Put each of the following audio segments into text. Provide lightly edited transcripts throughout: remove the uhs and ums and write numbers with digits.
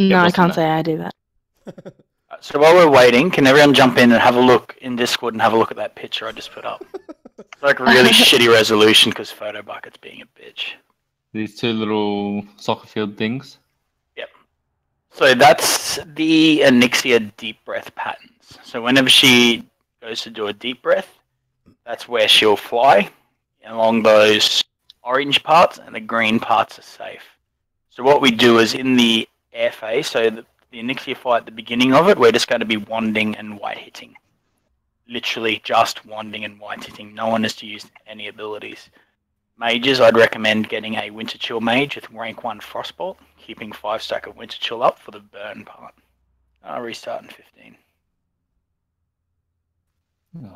No, I what's can't that? say I do that. So while we're waiting, can everyone jump in and have a look in Discord and have a look at that picture I just put up? It's like really shitty resolution because Photo Bucket's being a bitch. These two little soccer field things. Yep. So that's the Onyxia deep breath patterns. So whenever she goes to do a deep breath, that's where she'll fly along those orange parts, and the green parts are safe. So what we do is in the air phase, so the Onyxia fight at the beginning of it, we're just going to be wanding and white hitting. Literally just wanding and white hitting. No one is to use any abilities. Mages, I'd recommend getting a Winter Chill mage with rank 1 Frostbolt, keeping 5 stack of Winter Chill up for the burn part. I'll restart in 15.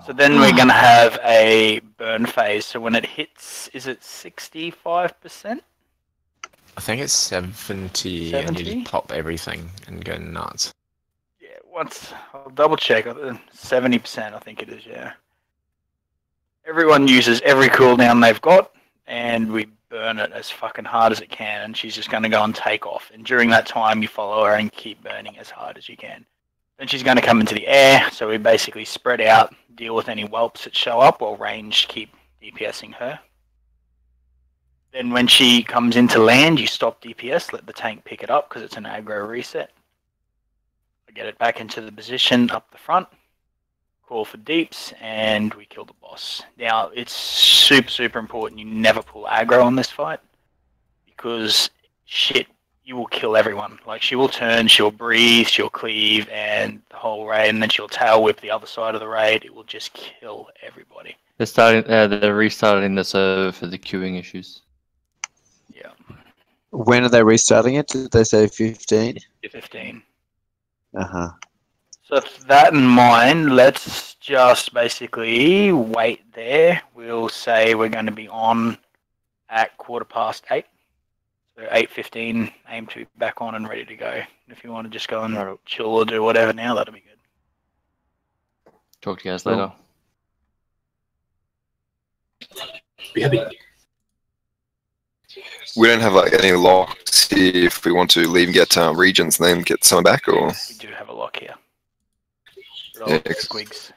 So then we're going to have a burn phase. So when it hits, is it 65%? I think it's 70, and you just pop everything and go nuts. Yeah, once I'll double check. 70%, I think it is. Yeah. Everyone uses every cooldown they've got, and we burn it as fucking hard as it can. And she's just going to go and take off. And during that time, you follow her and keep burning as hard as you can. Then she's going to come into the air. So we basically spread out, deal with any whelps that show up, while ranged keep DPSing her. Then when she comes into land, you stop DPS, let the tank pick it up because it's an aggro reset. Get it back into the position up the front, call for deeps, and we kill the boss. Now, it's super, super important you never pull aggro on this fight because shit, you will kill everyone. Like, she will turn, she'll breathe, she'll cleave, and the whole raid, and then she'll tail whip the other side of the raid. It will just kill everybody. They're restarting the server for the queuing issues. Yeah. When are they restarting it? Did they say 15? 15. Uh-huh. So with that in mind, let's just basically wait there. We'll say we're going to be on at 8:15. So 8:15, aim to be back on and ready to go. If you want to just go and chill or do whatever now, that'll be good. Talk to you guys later. We don't have like any locks here if we want to leave and get regions and then get someone back, or we do have a lock here. Yeah, Squigs.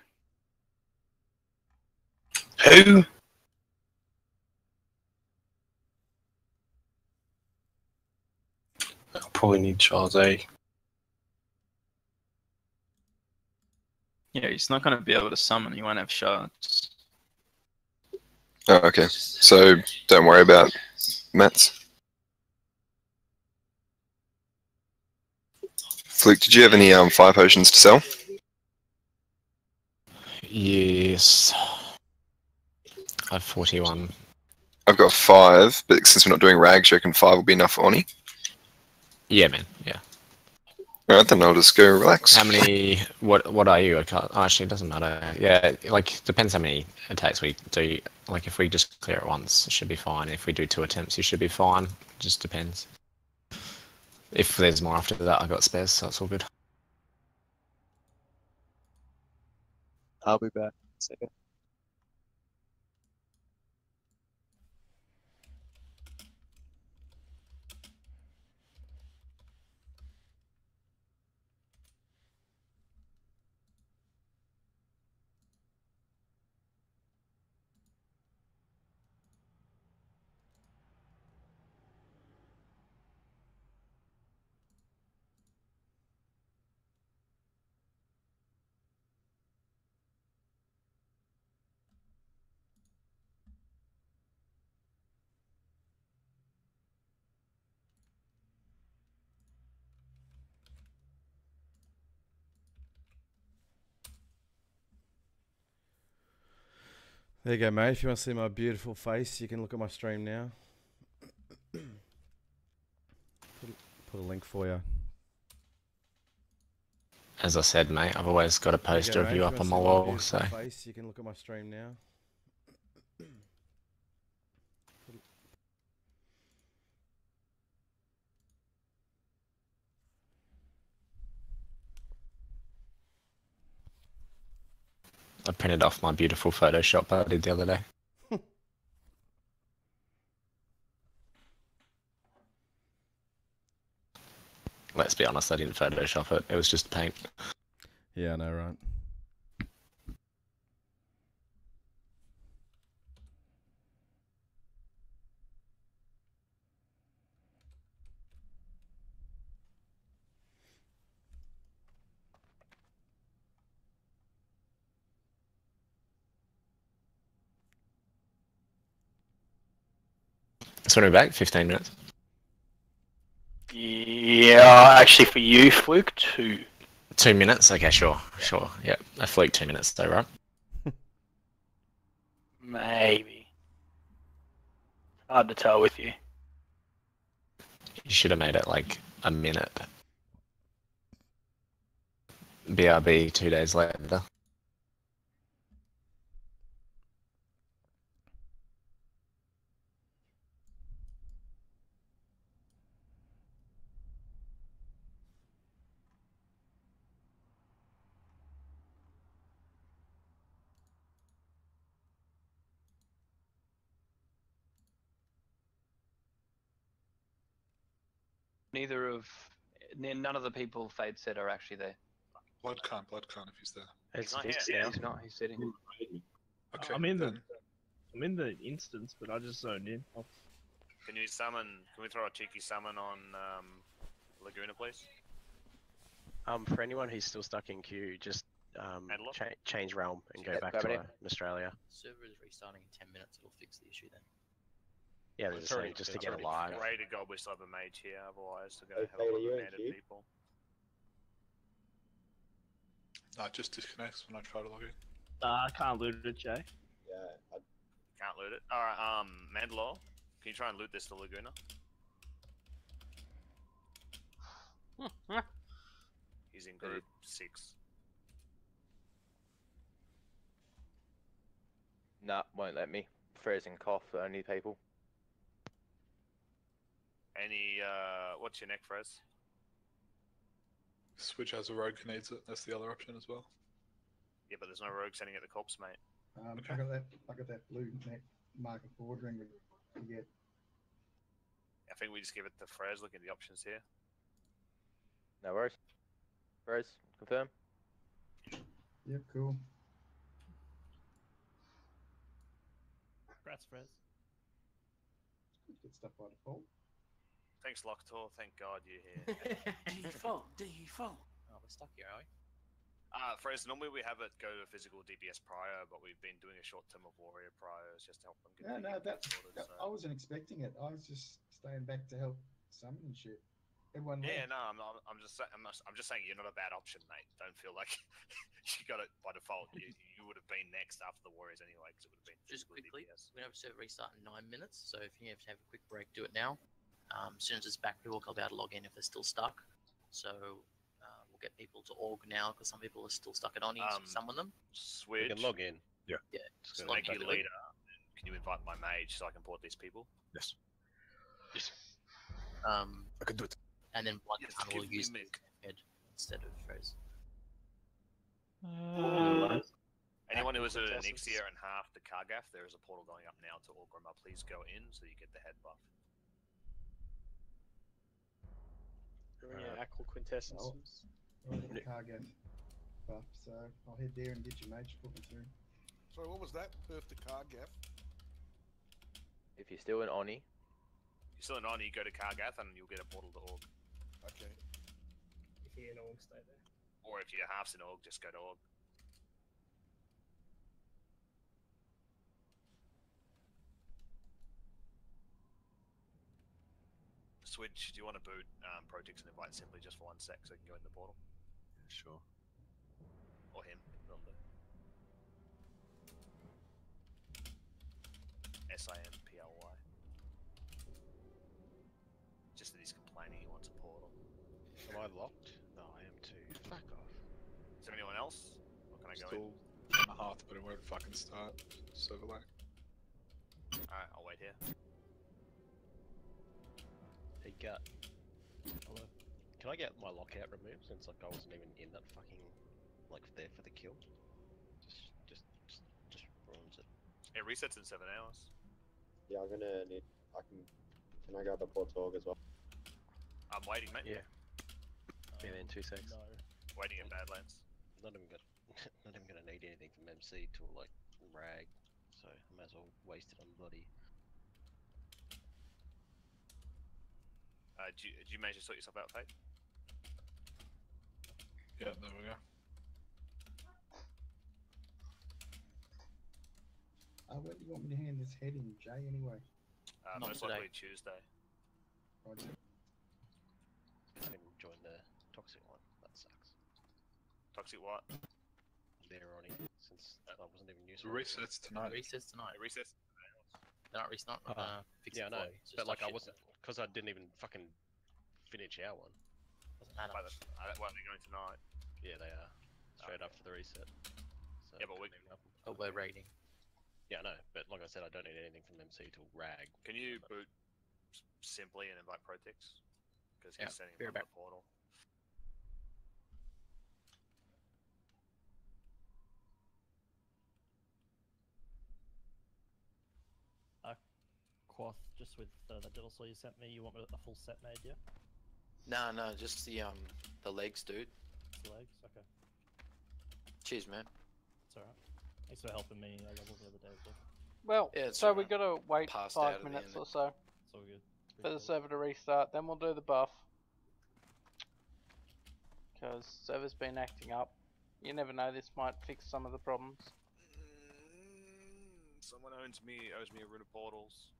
Who? I'll probably need Charles A. Yeah, he's not going to be able to summon. He won't have shards. Oh, okay. So don't worry about mats. Fluke, did you have any fire potions to sell? Yes. I have 41. I've got 5, but since we're not doing rags, you reckon 5 will be enough for Ony? Yeah, man. Yeah. Alright, then I'll just go relax. How many? What are you? Actually, it doesn't matter. Yeah, like depends how many attacks we do. Like if we just clear it once, it should be fine. If we do 2 attempts, you should be fine. It just depends. If there's more after that, I got spares, so it's all good. I'll be back. Second. There you go, mate. If you want to see my beautiful face, you can look at my stream now. Put a link for you. As I said, mate, I've always got a poster of you up on my wall, so. Face, you can look at my stream now. I printed off my beautiful Photoshop I did the other day. let's be honest, I didn't Photoshop it. It was just paint. Yeah, I know, right? So we're back, 15 minutes. Yeah, actually for you, Fluke, 2. 2 minutes? Okay, sure. Yeah, I fluke 2 minutes though, right? Maybe. Hard to tell with you. You should have made it like a minute. BRB 2 days later. None of the people Fade said are actually there. Blood can't if he's there. He's not here. He's not. He's sitting. Okay, I'm in then. the instance, but I just zoned in. Can you summon? Can we throw a cheeky summon on Laguna, please? For anyone who's still stuck in queue, just change realm and go back to Australia. Server is restarting in 10 minutes. It'll fix the issue then. Yeah, they're just saying just to get it live. Pray to God we still have a mage here, otherwise to go have a lot of banded people. No, it just disconnects when I try to log in. I can't loot it, Jay. Yeah, can't loot it. Alright, Mandalore, can you try and loot this to Laguna? He's in group 6. Nah, won't let me. Freezing cough for only people. Any, what's your neck, Frez? Switch has a rogue who needs it. That's the other option as well. Yeah, but there's no rogue sending it the corpse, mate. Okay. I got that blue neck marker bordering with get. I think we just give it to Frez. Look at the options here. No worries. Frez, confirm. Yep, cool. Congrats, Frez. Get stuff by default. Thanks, Locktor. Thank God you're here. Default. Oh, we're stuck here, are we? Frez, normally we have it go to a physical DPS prior, but we've been doing a short term of warrior priors just to help them get sorted. I wasn't expecting it. I was just staying back to help summon and shit. Everyone left. No, I'm just saying you're not a bad option, mate. Don't feel like you got it by default. You would have been next after the warriors anyway, because it would have been Just quickly, DPS. we have a server restart in 9 minutes, so if you have to have a quick break, do it now. As soon as it's back, people will be able to log in if they're still stuck. So we'll get people to org now, because some people are still stuck at Ony, so summon them. Switch. You can log in. Yeah. Just make you leader. Can you invite my mage so I can port these people? Yes. I can do it. And then Blood Yes, will give use me head instead of Froze. Anyone who is at an Ixia and half the Kargath, there is a portal going up now to Orgrimmar. Please go in so you get the head buff. Aqua quintessence. I've got the Kargath buff, so I'll head there and get your mage put me through. Sorry, what was that? Perf the Kargath? If you're still in Ony. If you're still in Ony, you go to Kargath and you'll get a portal to Org. Okay. If you're in Org, stay there. Or if you're halves in Org, just go to Org. Switch, do you want to boot Protix and invite simply just for 1 sec so you can go in the portal? Yeah, sure. Or him, will do. SIMPLY. Just that he's complaining he wants a portal. Am I locked? No, I am too. Fuck off. Is there anyone else? Or can I go Still on the hearth, but it won't fucking start. Server lag. Alright, I'll wait here. Hey, Gut. Hello. Can I get my lockout removed since like I wasn't even in that fucking like there for the kill? Just ruins it. It resets in 7 hours. Yeah, I'm gonna need. Can I grab a port org as well? I'm waiting, mate. Yeah. Yeah, in 2 seconds. No. Waiting at Badlands. Not even gonna, not even gonna need anything from MC till like rag, so I might as well waste it on bloody. Do you manage to sort yourself out, Fate? Yeah, there we go. When do you want me to hand this head in, Jay, anyway? Not Most today. likely Tuesday. Roger. I didn't join the toxic one. That sucks. Toxic what? They're on it since I wasn't even useful. Resets tonight. Resets tonight. Resets. They're not restarting. Yeah, I know. But like, I wasn't because I didn't even fucking finish our one. Doesn't matter. Well, they're going tonight. Yeah, they are. Straight after the reset. So Yeah, but we. Oh, we're raiding. Yeah, I know. But like I said, I don't need anything from MC till rag. Can you boot simply and invite Protix? Because he's sending be him right on the portal. Quoth, just with that little saw you sent me, you want a full set made, yeah? No, just the legs, dude. Just the legs? Okay. Cheers, man. It's alright. Thanks for helping me level the other day as well. Well, Yeah, it's so alright. we gotta wait Passed out 5 at the minutes end. or so It's all good. for the server to restart, then we'll do the buff. Because server's been acting up. You never know, this might fix some of the problems. Someone owes me a rune of portals.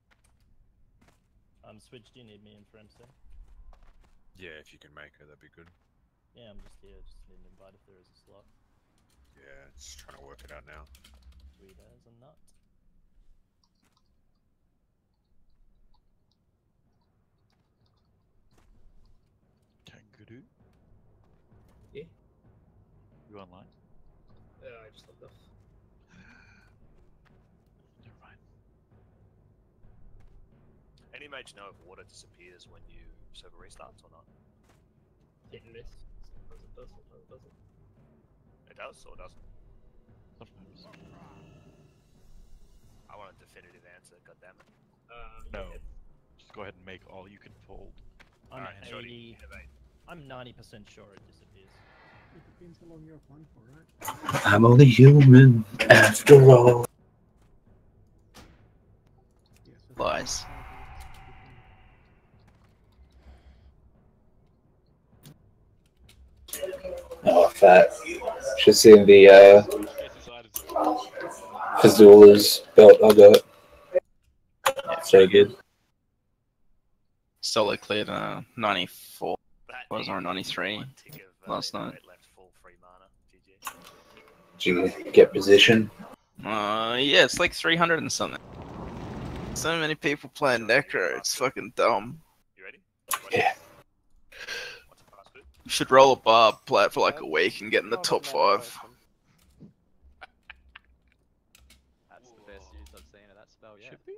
Switch, do you need me in for MC? Yeah, if you can make it, that'd be good. Yeah, I'm just here, just need an invite if there is a slot. Yeah, just trying to work it out now. Sweet as a nut. Kangaroo? Yeah? You online? I just logged off. Never mind. Any mage know if water disappears when you server restarts or not? Hit and miss. Sometimes it does, sometimes it doesn't. It does or doesn't? Sometimes. I want a definitive answer, goddammit. No. Just go ahead and make all you can fold. I'm Alright, Shorty, 80. innovate. I'm 90% sure it disappears. It depends how long you're offline for, right? I'm only human after all. Lies. Oh, fat. Should see the Fazula's belt I got. So good. Solid cleared 94. Was or 93 last night. Did you get position? Yeah, it's like 300 and something. So many people playing Necro, it's fucking dumb. You ready? Yeah. Should roll a bar, play it for like a week, and get in the top 5. That's the best use I've seen of that spell yet. Should we?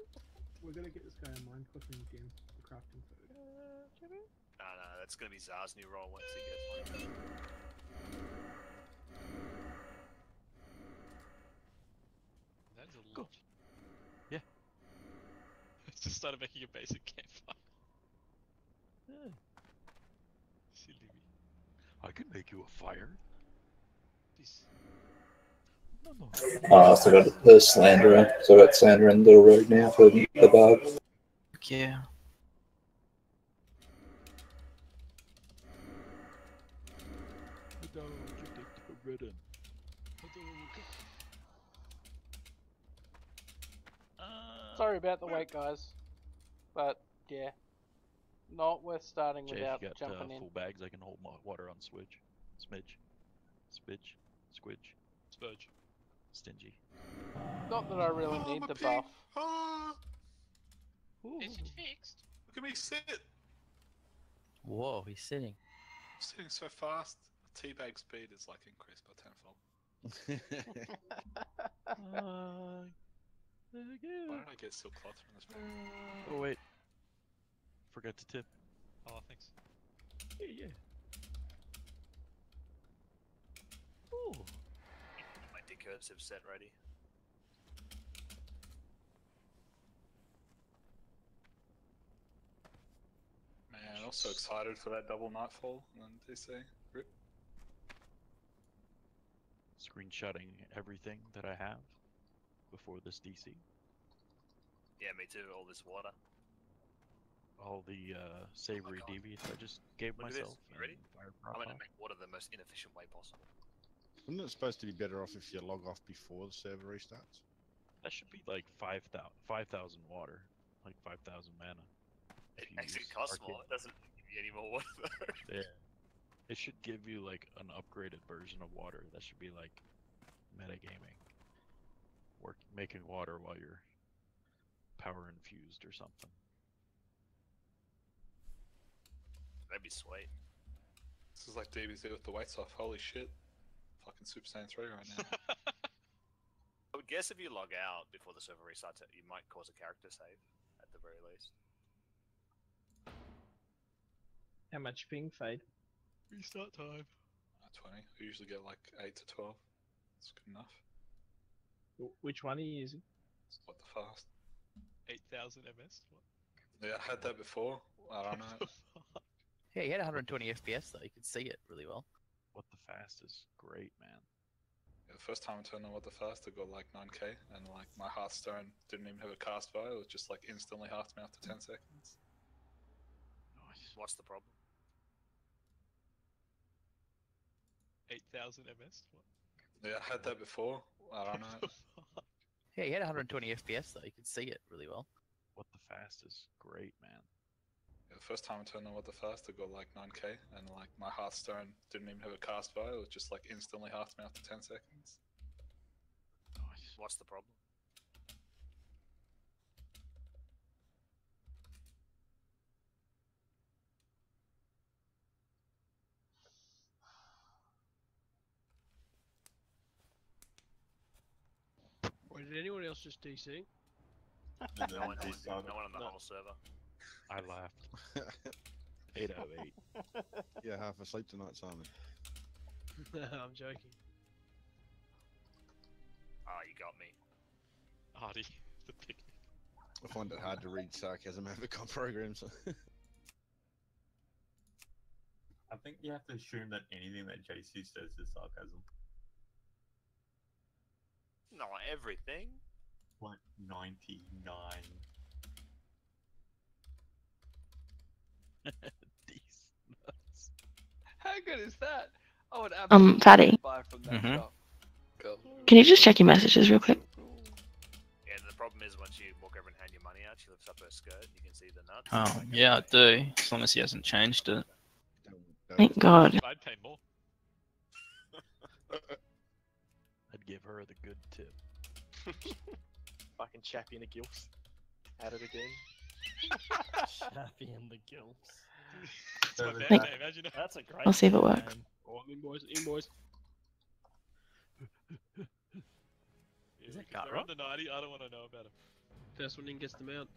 We're gonna get this guy a mine cooking again for crafting food. No, that's gonna be Zar's new role once he gets one. That is a lot. Yeah. Just started making a basic campfire. Yeah. Silly me. I can make you a fire. This. No. I still got the Slanderer, so I got Slanderer in Little Road now for the Bard. Yeah. Sorry about the wait, guys. But, yeah. Not worth starting Jay, without if you got jumping in. full bags, I can hold my water on Switch. Smidge. Spidge. Squidge. Spudge. Stingy. Not that I really need the buff. Is it fixed? Look at me sit! Whoa, he's sitting. Sitting so fast. Teabag speed is like increased by tenfold. Why don't I get silk cloth from this bag? Oh wait. Forgot to tip. Oh, thanks. Yeah. Ooh. My decursive set ready. Man, Also excited for that double nightfall and then DC. Rip. Screenshotting everything that I have before this DC. Yeah, me too. All this water. All the savory deviants I just gave Look at myself. this. You ready? and fired I'm prop gonna off. make water the most inefficient way possible. Isn't it supposed to be better off if you log off before the server restarts? That should be like 5,000 water, like 5,000 mana. It if you actually use costs arcane. more. It doesn't give you any more water though. Yeah. It should give you like an upgraded version of water. That should be like metagaming. Making water while you're power infused or something. That'd be sweet. This is like DBZ with the weights off. Holy shit. Fucking Super Saiyan 3 right now. I would guess if you log out before the server restarts, you might cause a character save at the very least. How much ping fade? Restart time. 20. We usually get like 8 to 12. It's good enough. Which one are you using? What the fast? 8,000 MS? What? Yeah, I had that before. I don't know. Yeah, you had 120 FPS though. You could see it really well. What the fast is great, man. Yeah, the first time I turned on What the Fast, I got like 9k, and like my Hearthstone didn't even have a cast value. It was just like instantly halved me after 10 seconds. Nice. What's the problem? 8,000 MS? What? Yeah, I had that before. I don't know. Yeah, you had 120 FPS though. You could see it really well. What the fast is great, man. Yeah, the first time I turned on What the Fast, I got like 9k, and like my Hearthstone didn't even have a cast value. It was just like instantly halved me after 10 seconds. Nice. What's the problem? Wait, did anyone else just DC? No one on the whole server. I laughed. 8 out of 8. Yeah, half asleep tonight, Simon. I'm joking. Ah, you got me. Hardy, the picnic. I find it hard to read sarcasm over comp programs. I think you have to assume that anything that JC says is sarcasm. Not everything. Like 99. These nuts. How good is that? I would absolutely Fatty. buy from that shop. Can you just check your messages real quick? Yeah, the problem is once you walk over and hand your money out, she lifts up her skirt and you can see the nuts. Oh, yeah, I do. As long as he hasn't changed it. Thank God. I'd pay more. I'd give her the good tip. Fucking Chappie and the gills. At it again. Chappie and the Gills. That's my band Thank- name. Imagine that. That's a great. I'll see if it works. name. Oh, in boys, in boys. Is it They're Gutra? on the 90. I don't want to know about him. First one in gets them out.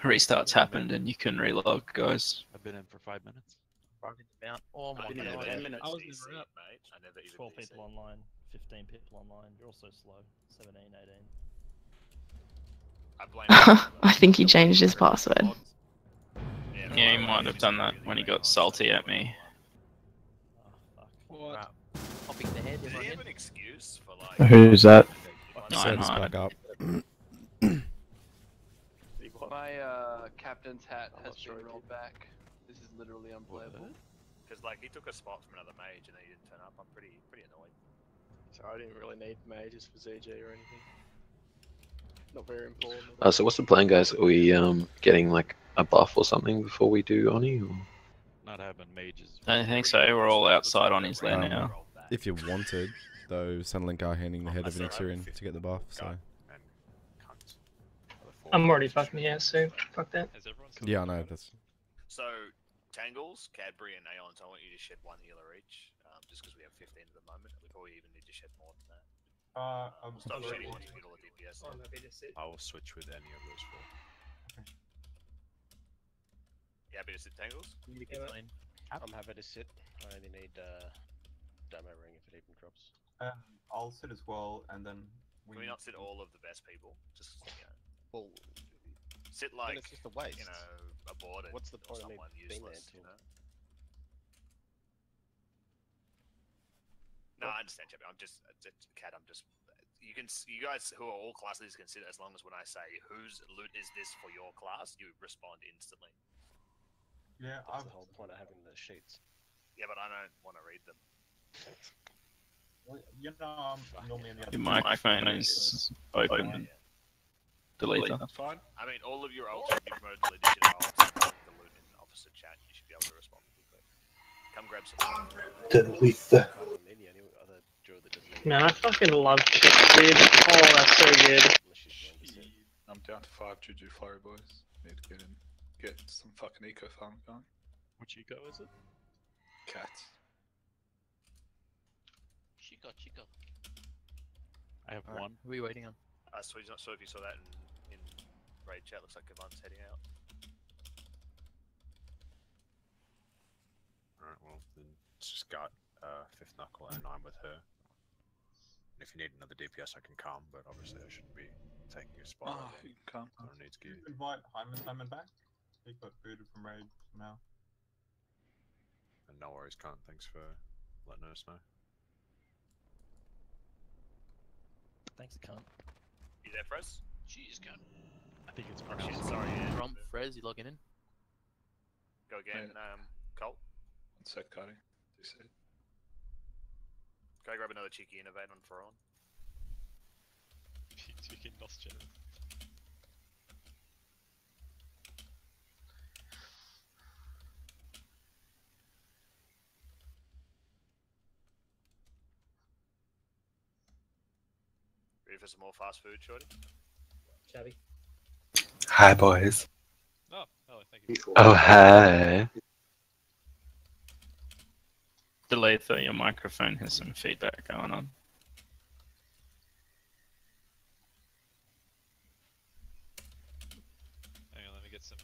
Restarts happened and you can relog, guys. I've been in for 5 minutes. Broken down. Oh my I god. never 10 even minutes. I was DC, never up. mate. I never even 12 DC. people online, 15 people online. You're also slow. 17, 18. I blame I think he changed his password. Yeah, he might have done that when he got salty at me. Oh, fuck. What? Right. Popping the head, Did he everyone have in. an excuse for like? Who's that? Set us 900. back up. My captain's hat has been rolled back. This is literally unplayable. Because like he took a spot from another mage and then he didn't turn up. I'm pretty annoyed. So I didn't really need mages for ZG or anything. Not very important. So what's the plan, guys? Are we getting like a buff or something before we do Ony? Or? Not having mages. I don't think so. We're all outside on his land now. If you wanted, though, Sunlink are handing the head of an Ethereum to get the buff, so. I'm already fucking here, so fuck that. Yeah, I know, that's. So Tangles, Cadbury, and Aeons, I want you to shed one healer each. Just because we have 15 at the moment, we probably even need to shed more than that. Stop shedding once you get all the DPS. I will switch with any of those four. You happy to sit Tangles? I'm happy to sit. I only need demo ring if it even drops. I'll sit as well, and then Can we not sit all of the best people? Just you know. Well, sit like, it's just a waste. you know, aborted. What's the or point of me someone being there useless, until... you know? No, I understand, Chappie. I'm just, Cat. I'm just. You guys who are all class leaders can sit as long as when I say whose loot is this for your class, you respond instantly. Yeah, That's the whole point of having the sheets. Yeah, but I don't want to read them. Well, you know, I'm normally in the other Your microphone is open. Delete that. That's fine. I mean, all of your ults should be promoted to leadership roles. The loot in the officer chat, you should be able to respond quickly. Come grab some. Delete the. Man, I fucking love chips, dude. Oh, that's so good. I'm down to 5 Juju Flurry boys. Need to get some fucking eco farm going. Which eco is it? Cats. Chico. I have one. Who are you waiting on? So he's not sure if you saw that in raid chat. Looks like Kavan's heading out. Alright, well, then it's just got 5th Knuckle and I'm with her. And if you need another DPS, I can come, but obviously I shouldn't be taking your spot. Oh, you can come. I don't need to Can give. you invite Simon back? He got booted from raid somehow. And no worries, cunt. Thanks for letting us know. Thanks, cunt. You there, Frez? Jeez, cunt. I think it's Oh, pronounced. shit, sorry, yeah. From Frez, you logging in? Go again, Colt. One sec, Cody. DC. Go grab another cheeky innovate on Feron. Chicken lost channel. Ready for some more fast food, Shorty? Chabby. Hi, boys. Oh, hello, thank you. Oh, hi. Delete though, your microphone has some feedback going on. Hang on, let me get some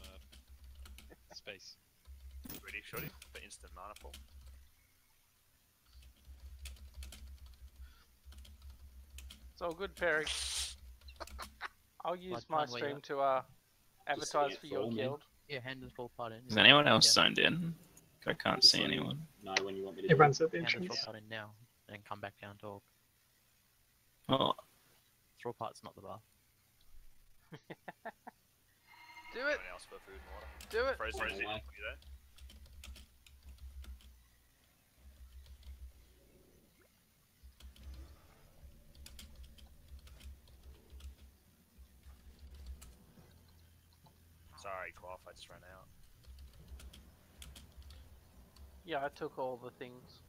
space. Ready, Shorty? For instant mana pull. It's all good, Perry. I'll use Like, my can't wait stream up. to advertise for your guild. Yeah, hand the full part in. Is anyone else signed in? I can't see anyone. No, when you want me to Everyone's at the Hand the entrance. full part in now, and come back down to org. Oh, Throw part's not the bar. Do it! Anyone else for food and water? Do it! Frez, you there? Sorry, Quaff, I just ran out. Yeah, I took all the things.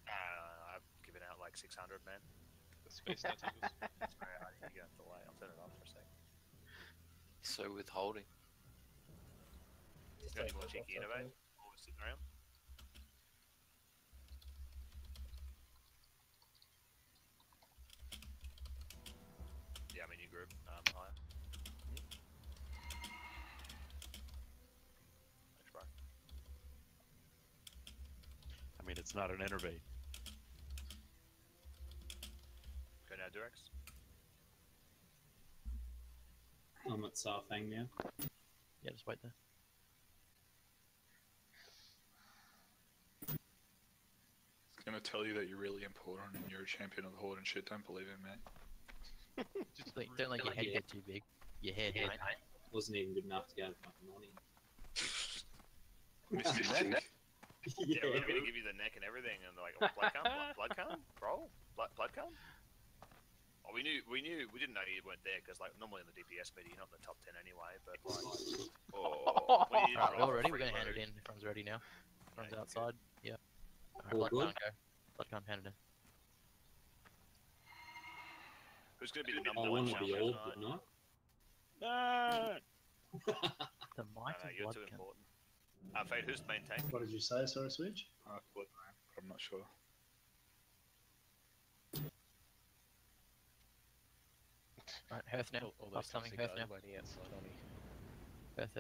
I've given out like 600, man. Space tentacles. Sorry, I think you got delay. I'll turn it off for a sec. So withholding. Got any more cheeky innovate? While we're sitting around? Yeah, I'm in your group. Higher. Thanks, bro. I mean, it's not an innervate. Go now, Durex. I'm at Southang now. Yeah, just wait there. It's gonna tell you that you're really important and you're a champion of the Horde and shit. Don't believe it, mate. Just don't let your head get too big. Your head, mate. Wasn't even good enough to go to fucking morning. Missed his neck. Yeah, we're gonna give you the neck and everything, and they're like, oh, blood cum, bro, blood cum. Oh, we didn't know you weren't there because like normally in the DPS media you're not in the top 10 anyway. But like, Alright, we're all ready. We're gonna hand it in. Everyone's ready now. Everyone's outside. Yeah. Alright, blood can't go. Blood can't hand it in. Who's gonna be the number one champion tonight? The mighty you're blood too can. important. Fade, who's main tank? What did you say, sorry, Switch? I'm not sure. Alright, Hearth now. Buff's coming, Hearth now. Waiting outside Ony. Hearth.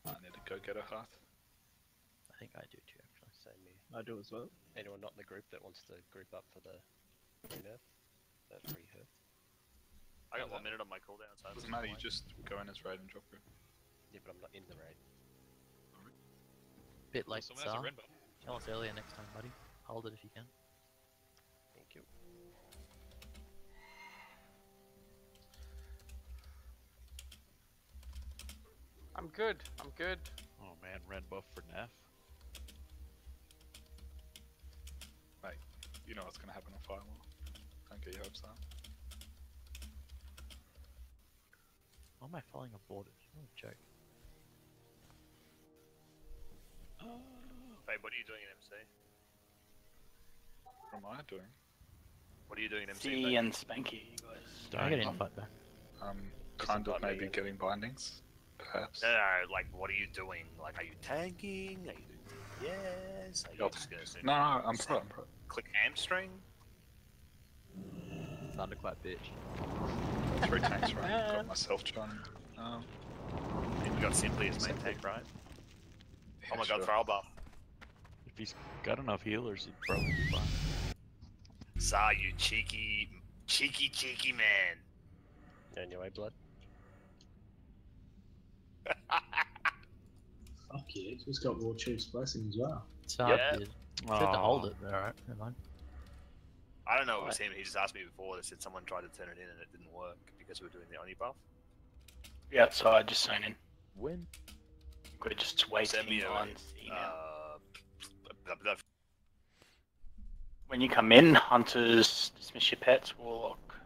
I need to go get a hearth. I think I do too, actually. Same here. I do as well. Anyone not in the group that wants to group up for the free nerf? That free herb? I got 1 minute on my cooldown, so Doesn't matter, you just go in as raid and drop group. Yeah, but I'm not in the raid. Bit late, Someone has a Sal. red buff. Tell us earlier next time, buddy. Hold it if you can. Thank you. I'm good. I'm good. Oh man, red buff for Neff. Mate, you know what's gonna happen on Firewall. Don't get your hopes up. Why am I following a border? What a joke. Babe, what are you doing in MC? What am I doing? What are you doing in MC? C babe? and Spanky, you guys. Can I get an invite back? Kind of maybe getting bindings, perhaps. No, like, what are you doing? Like, are you tanking? Are you doing yes? Are you You're just gonna sit No, there I'm and pro, I'm pro. click hamstring? Thunderclap, bitch. 3 tanks right. Got myself trying. We got Simply as main tank, right? Oh my god, sure. throw buff. If he's got enough healers, he'd probably be fine. Saw you cheeky man. On your way, blood. Fuck yeah, it's just got War Chief's blessing as well. So Yeah. Should have to hold it, but alright, never mind. I don't know if it was him, he just asked me before, they said someone tried to turn it in and it didn't work because we were doing the Ony buff. Yeah, outside, just sign in. When? We're just Send me waiting a on C now. uh, When you come in, hunters, dismiss your pets, warlock,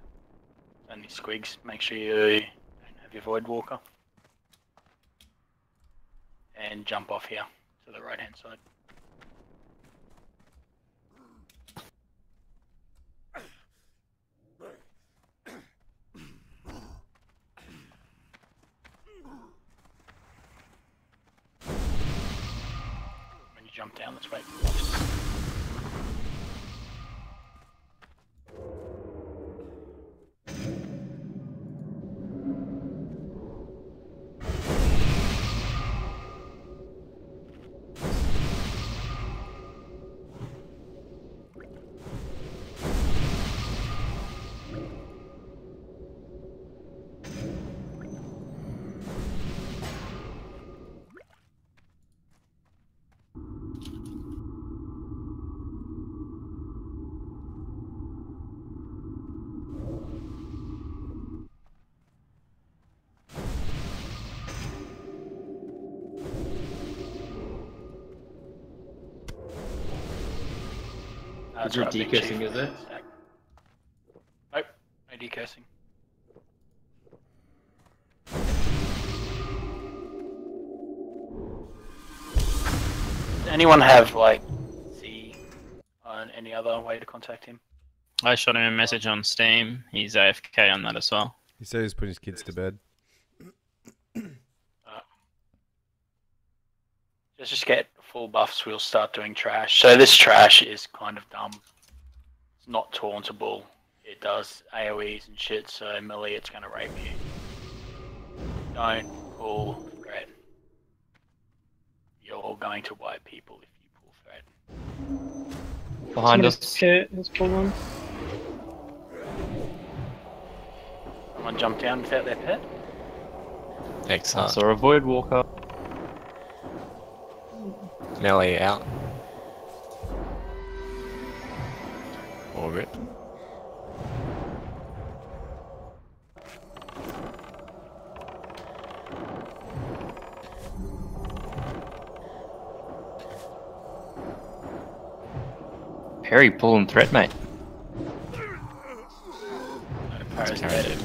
only squigs. Make sure you don't have your void walker. And jump off here to the right hand side. When you jump down, let's wait for the officers. Is your decursing, is it? Nope, no decursing. Does anyone have, like, C on any other way to contact him? I shot him a message on Steam. He's AFK on that as well. He said he's putting his kids to bed. Let's just get full buffs, we'll start doing trash. So this trash is kind of dumb. It's not tauntable. It does AoEs and shit, so melee it's gonna rape you. Don't pull threat. You're going to wipe people if you pull threat. Behind us. Pit has pulled one. Someone jump down without their pet? Excellent. So a void walker. Melee out. Orbit. Perry pulling threat, mate. Para's dead.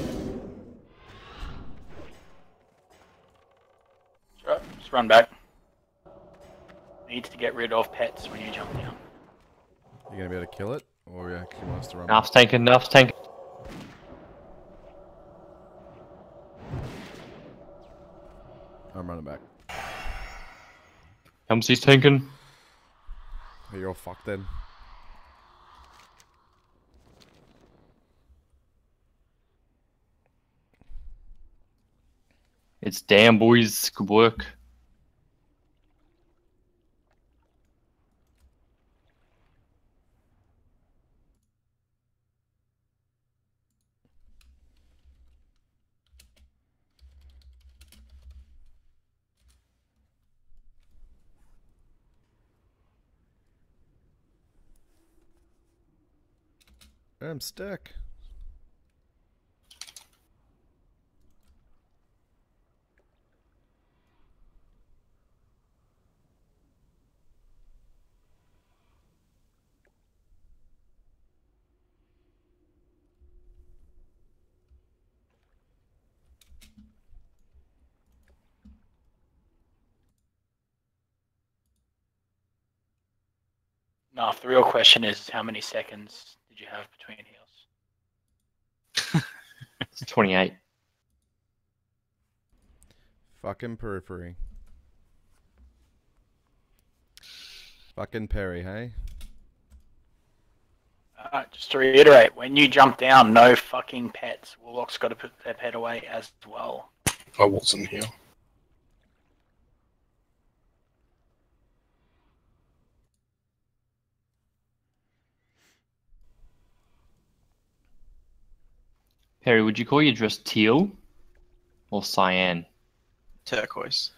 Right, just run back. Needs to get rid of pets when you jump down. You gonna be able to kill it, or you actually want us to run? Nuff's tanking, Nuff's tanking. I'm running back. Helmsy's tanking. Hey, you're all fucked then. It's damn, boys. Good work. I'm stuck. No, the real question is how many seconds did you have between heals? It's 28. Fucking Periphery. Fucking Perry, hey? Just to reiterate, when you jump down, no fucking pets. Warlock's got to put their pet away as well. I wasn't here. Perry, would you call your dress teal or cyan? Turquoise.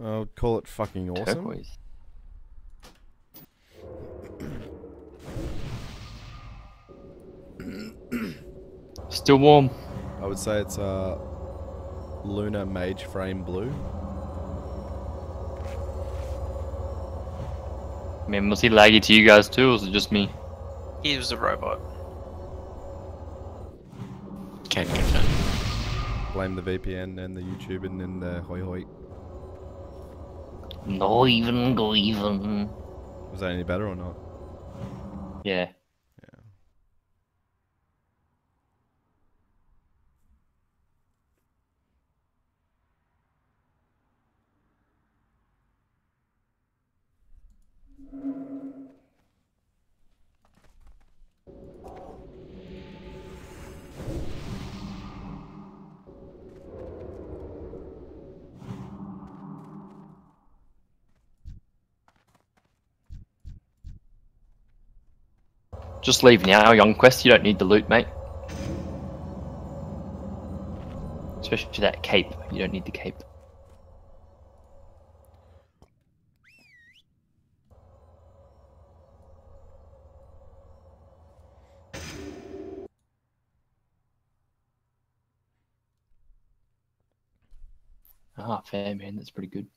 I'll call it fucking awesome. Turquoise. Still warm. I would say it's Lunar Mage Frame Blue. I mean, was he laggy to you guys too, or was it just me? He was a robot. Can confirm. Blame the VPN and the YouTube and then the hoi hoi. No even, go even. Was that any better or not? Yeah. Just leave now, Young Quest. You don't need the loot, mate. Especially that cape. You don't need the cape. Ah, fair, man. That's pretty good.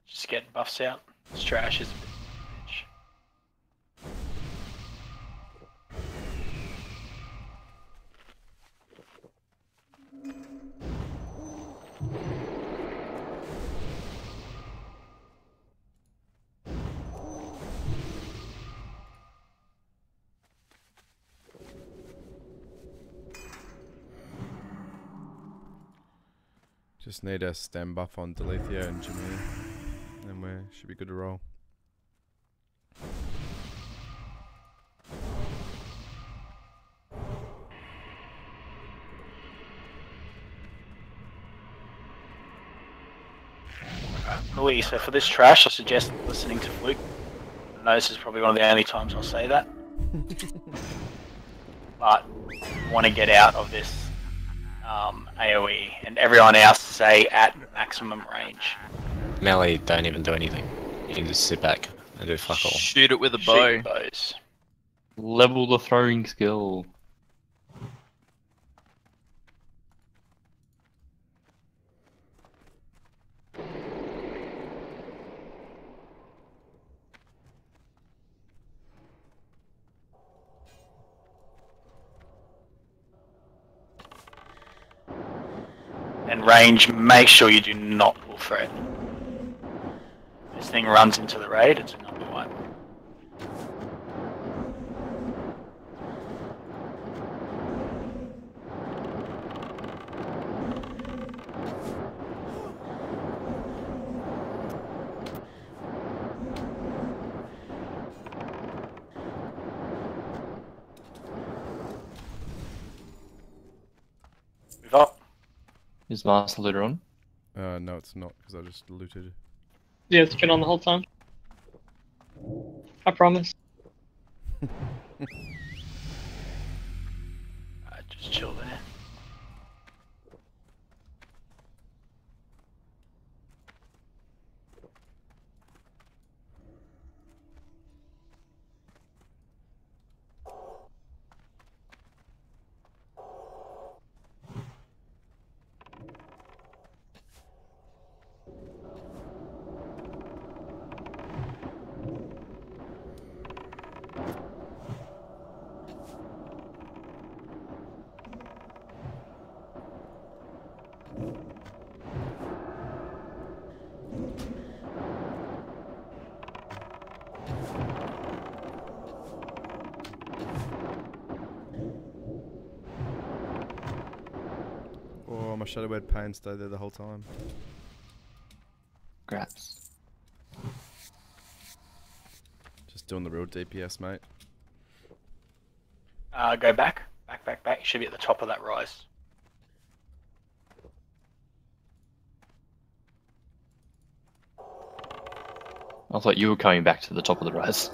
Just getting buffs out. This trash is a bitch. Just need a stem buff on Delethea and Jameer, and we should be good to roll. Louis, so for this trash, I suggest listening to Fluke. I know this is probably one of the only times I'll say that. But want to get out of this AoE, and everyone else say at maximum range. Melee don't even do anything. You can just sit back and do fuck all. Shoot it with a bow. Shoot bows. Level the throwing skill. And range, make sure you do not pull threat. thing runs into the raid, it's a number one. Move up. Is Master Looter on? No, it's not, because I just looted. Yeah, it's been on the whole time. I promise. Just chill there. Oh, my Shadow Word Pain stayed there the whole time. Graps. Just doing the real DPS, mate. Go back. Back. You should be at the top of that rise. I thought you were coming back to the top of the rise.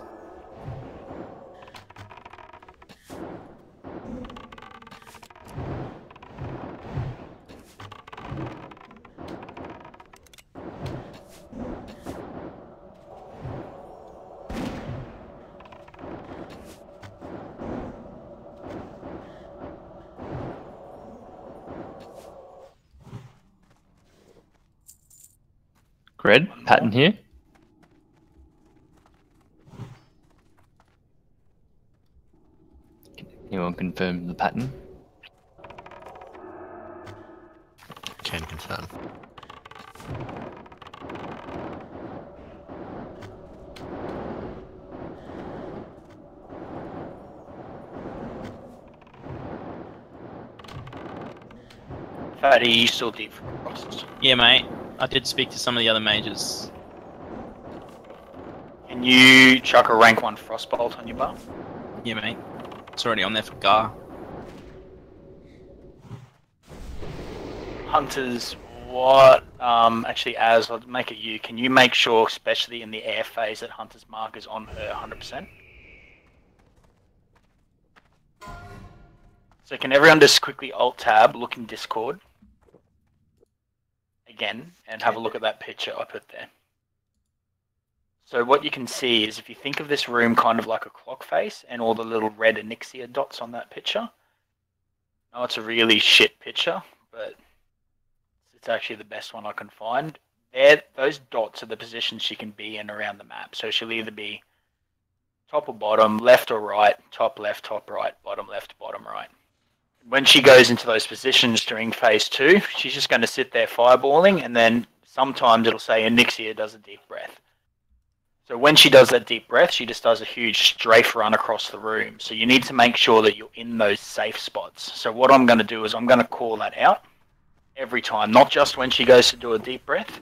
Red pattern here. Can anyone confirm the pattern? Can confirm. Fatty, you still deep for frost. Yeah, mate. I did speak to some of the other mages. Can you chuck a rank 1 frostbolt on your bar? Yeah, mate. It's already on there for Gar. Hunters, what? Actually, Az, I'll make it you. Can you make sure, especially in the air phase, that Hunter's mark is on her 100%? So can everyone just quickly Alt-Tab, look in Discord again, and have a look at that picture I put there. So what you can see is if you think of this room kind of like a clock face and all the little red Onyxia dots on that picture. Oh, it's a really shit picture, but it's actually the best one I can find. Those dots are the positions she can be in around the map. So she'll either be top or bottom, left or right, top left, top right, bottom left, bottom right. When she goes into those positions during phase 2, she's just going to sit there fireballing, and then sometimes it'll say Onyxia does a deep breath. So when she does that deep breath, she just does a huge strafe run across the room. So you need to make sure that you're in those safe spots. So what I'm going to do is I'm going to call that out every time, not just when she goes to do a deep breath.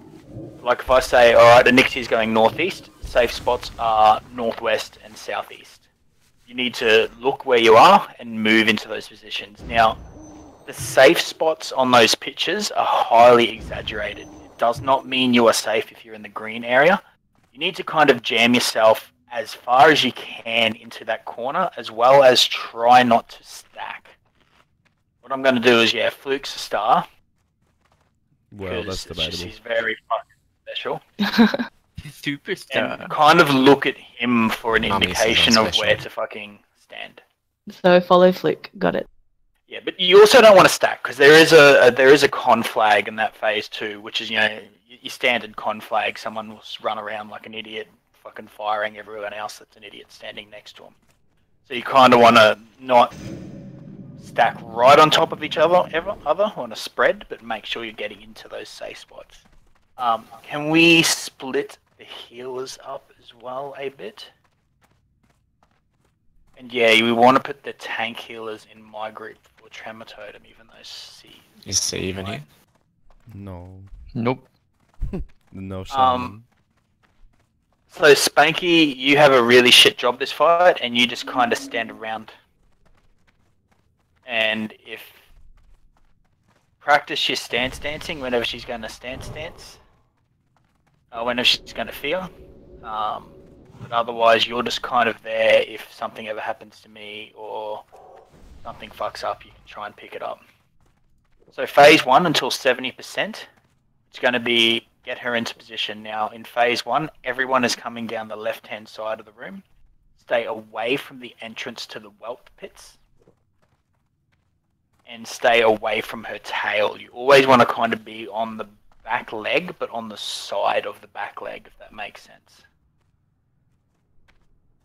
Like if I say, all right, Onyxia is going northeast, safe spots are northwest and southeast. You need to look where you are and move into those positions. Now, the safe spots on those pictures are highly exaggerated. It does not mean you are safe if you're in the green area. You need to kind of jam yourself as far as you can into that corner, as well as try not to stack. What I'm going to do is, Fluke's a star. Well, that's debatable. She's very fucking special. Superstar. And kind of look at him for an Mummy's indication of special. where to fucking stand. So follow Fluke. Got it. Yeah, but you also don't want to stack because there is a con flag in that phase 2, which is your standard con flag. Someone will run around like an idiot, fucking firing everyone else that's an idiot standing next to them. So you kind of want to not stack right on top of each other on a spread, but make sure you're getting into those safe spots. Can we split the healers up as well a bit. And yeah, we want to put the tank healers in my group for Tremor Totem, even though C. Is C even here? No. Nope. No shaman. So Spanky, you have a really shit job this fight, and you just kind of stand around. And if practice your stance dancing whenever she's going to stance dance, whenever she's going to fear. But otherwise, you're just kind of there if something ever happens to me or something fucks up, you can try and pick it up. So phase 1 until 70%, it's going to be get her into position. Now, in phase 1, everyone is coming down the left-hand side of the room. Stay away from the entrance to the whelp pits. And stay away from her tail. You always want to kind of be on the back leg, but on the side of the back leg, if that makes sense.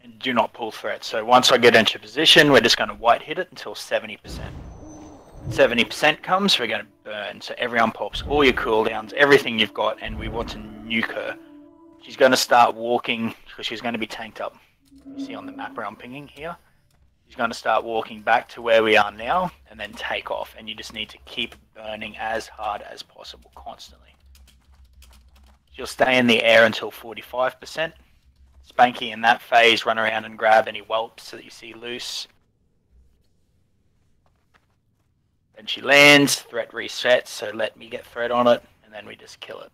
And do not pull threats. So once I get into position, we're just going to white hit it until 70%. 70% comes, we're going to burn. So everyone pops all your cooldowns, everything you've got, and we want to nuke her. She's going to start walking, because she's going to be tanked up. You see on the map where I'm pinging here. She's going to start walking back to where we are now, and then take off. And you just need to keep burning as hard as possible, constantly. She'll stay in the air until 45%. Spanky in that phase, run around and grab any whelps that you see loose. Then she lands, threat resets, so let me get threat on it, and then we just kill it.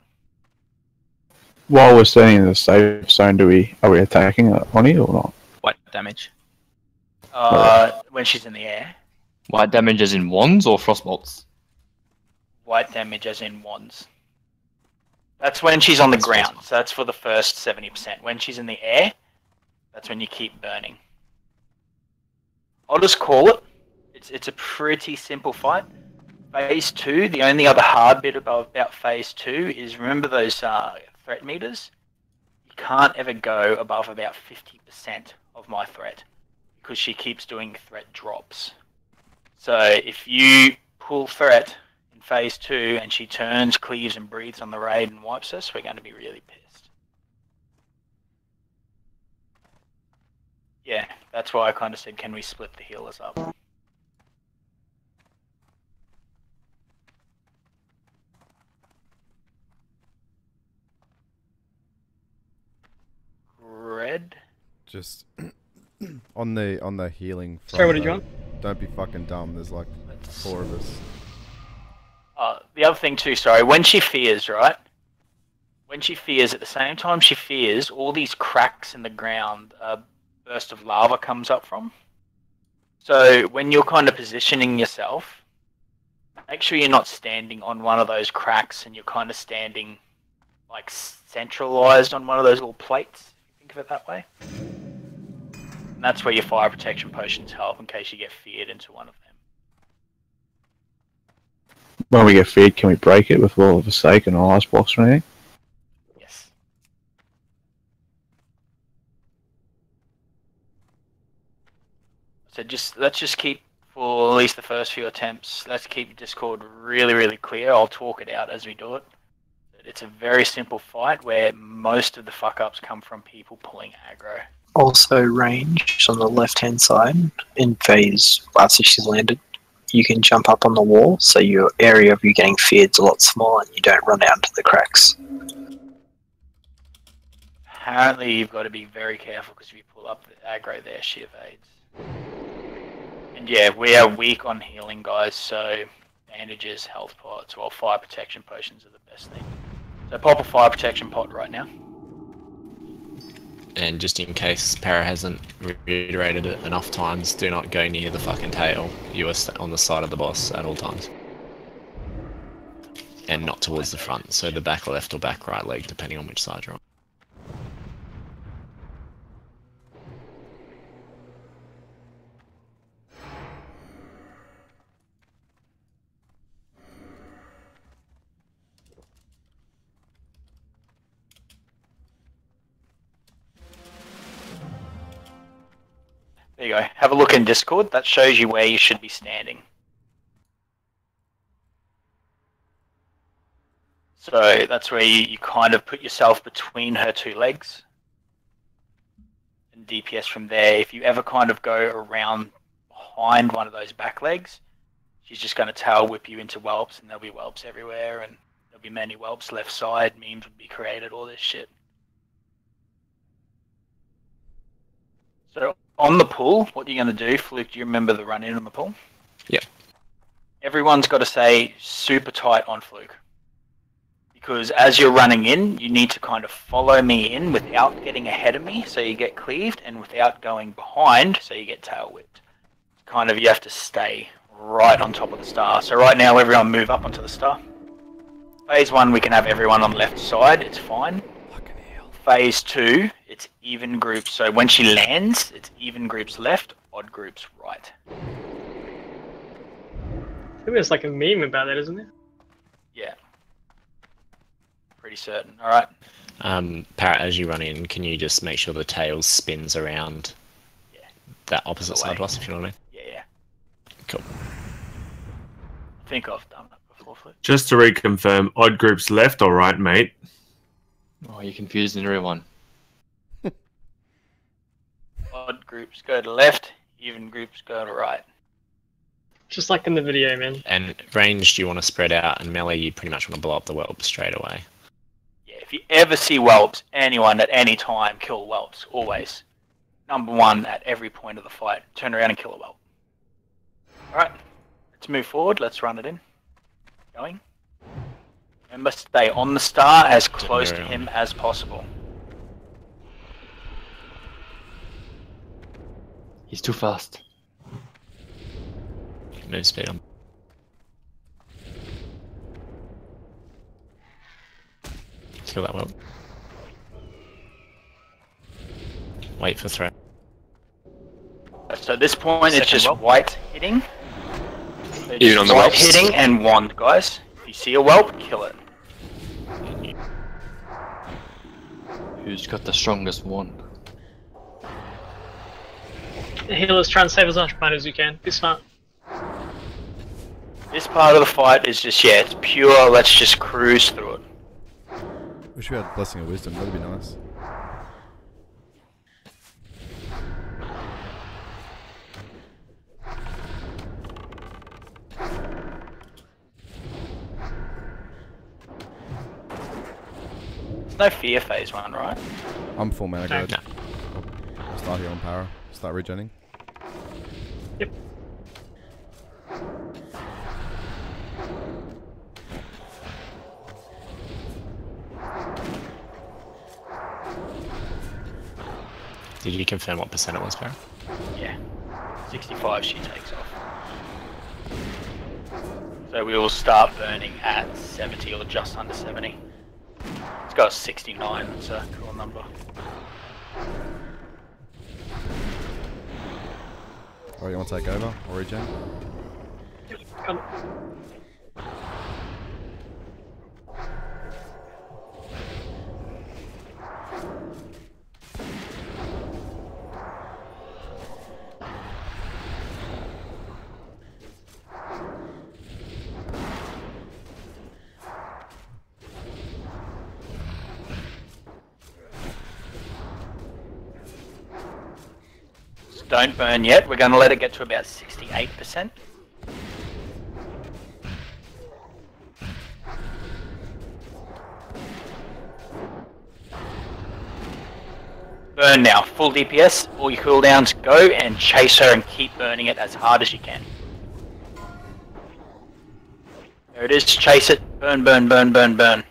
While we're standing in the safe zone, are we attacking Ony or not? What damage? When she's in the air. White damage as in wands or frostbolts? White damage as in wands. That's when she's on the ground, so that's for the first 70%. When she's in the air, that's when you keep burning. I'll just call it. It's a pretty simple fight. Phase 2, the only other hard bit about phase 2 is remember those threat meters? You can't ever go above about 50% of my threat, because she keeps doing threat drops. So if you pull threat in phase 2 and she turns, cleaves and breathes on the raid and wipes us, we're going to be really pissed. Yeah, that's why I kind of said, can we split the healers up? Red? Just on the healing front. Sorry, what did you want? Don't be fucking dumb. There's like 4 of us. The other thing too, sorry, when she fears, right? When she fears, at the same time she fears, all these cracks in the ground, a burst of lava comes up from. So when you're kind of positioning yourself, make sure you're not standing on one of those cracks and you're kind of standing like centralized on one of those little plates, if you think of it that way. And that's where your fire protection potions help in case you get feared into one of them. When we get feared, can we break it with Wall of Forsake and ice blocks or anything? Yes. So let's just keep, for at least the first few attempts, let's keep Discord really, really clear. I'll talk it out as we do it. It's a very simple fight where most of the fuck-ups come from people pulling aggro. Also range on the left-hand side in phase after she's landed. You can jump up on the wall, so your area of you getting feared is a lot smaller and you don't run out into the cracks. Apparently you've got to be very careful because if you pull up the aggro there, she evades. And yeah, we are weak on healing, guys, so bandages, health pots, or fire protection potions are the best thing. So pop a fire protection pot right now. And just in case Para hasn't reiterated it enough times, do not go near the fucking tail. You are on the side of the boss at all times. And not towards the front, so the back left or back right leg, depending on which side you're on. There you go. Have a look in Discord. That shows you where you should be standing. So that's where you kind of put yourself between her two legs and DPS from there. If you ever kind of go around behind one of those back legs, she's just going to tail whip you into whelps, and there'll be whelps everywhere, and there'll be many whelps left side, memes would be created, all this shit. So on the pull, what you're going to do, Fluke, do you remember the run in on the pull? Yeah. Everyone's got to say super tight on Fluke. Because as you're running in, you need to kind of follow me in without getting ahead of me, so you get cleaved, and without going behind, so you get tail whipped. Kind of, you have to stay right on top of the star. So right now, everyone move up onto the star. Phase 1, we can have everyone on the left side, it's fine. Phase 2, it's even groups. So when she lands, it's even groups left, odd groups right. I think there's like a meme about that, isn't there? Yeah. Pretty certain. Alright. Parrot, as you run in, can you just make sure the tail spins around that opposite side to us, if you know what I mean? Yeah. Cool. I think I've done it before. Fluke. Just to reconfirm, odd groups left or right, mate? Oh, you're confusing everyone. Odd groups go to left, even groups go to right. Just like in the video, man. And range, you want to spread out, and melee, you pretty much want to blow up the whelp straight away. Yeah, if you ever see whelps, anyone at any time, kill whelps, always. Number 1 at every point of the fight. Turn around and kill a whelp. Alright, let's move forward, let's run it in. Going. Remember, stay on the star as close to him as possible. He's too fast. Move speed on. Kill that whelp. Wait for threat. So at this point, it's just white hitting. It's Even on the white whelps? hitting and wand, guys. If you see a whelp, kill it. Who's got the strongest one? The healers try and save as much money as you can. Be smart. This part of the fight is just, yeah, it's pure, let's just cruise through it. Wish we had Blessing of Wisdom, that'd be nice. There's no fear phase 1, right? I'm full mana guard. No. I'll start here on power. Start regenning. Yep. Did you confirm what percent it was, Parrot? Yeah. 65 she takes off. So we will start burning at 70 or just under 70. It's got a 69, that's a cool number. Alright, you want to take over? Or regen? Come. Don't burn yet, we're going to let it get to about 68%. Burn now, full DPS, all your cooldowns, go and chase her and keep burning it as hard as you can. There it is, chase it, burn, burn, burn, burn, burn.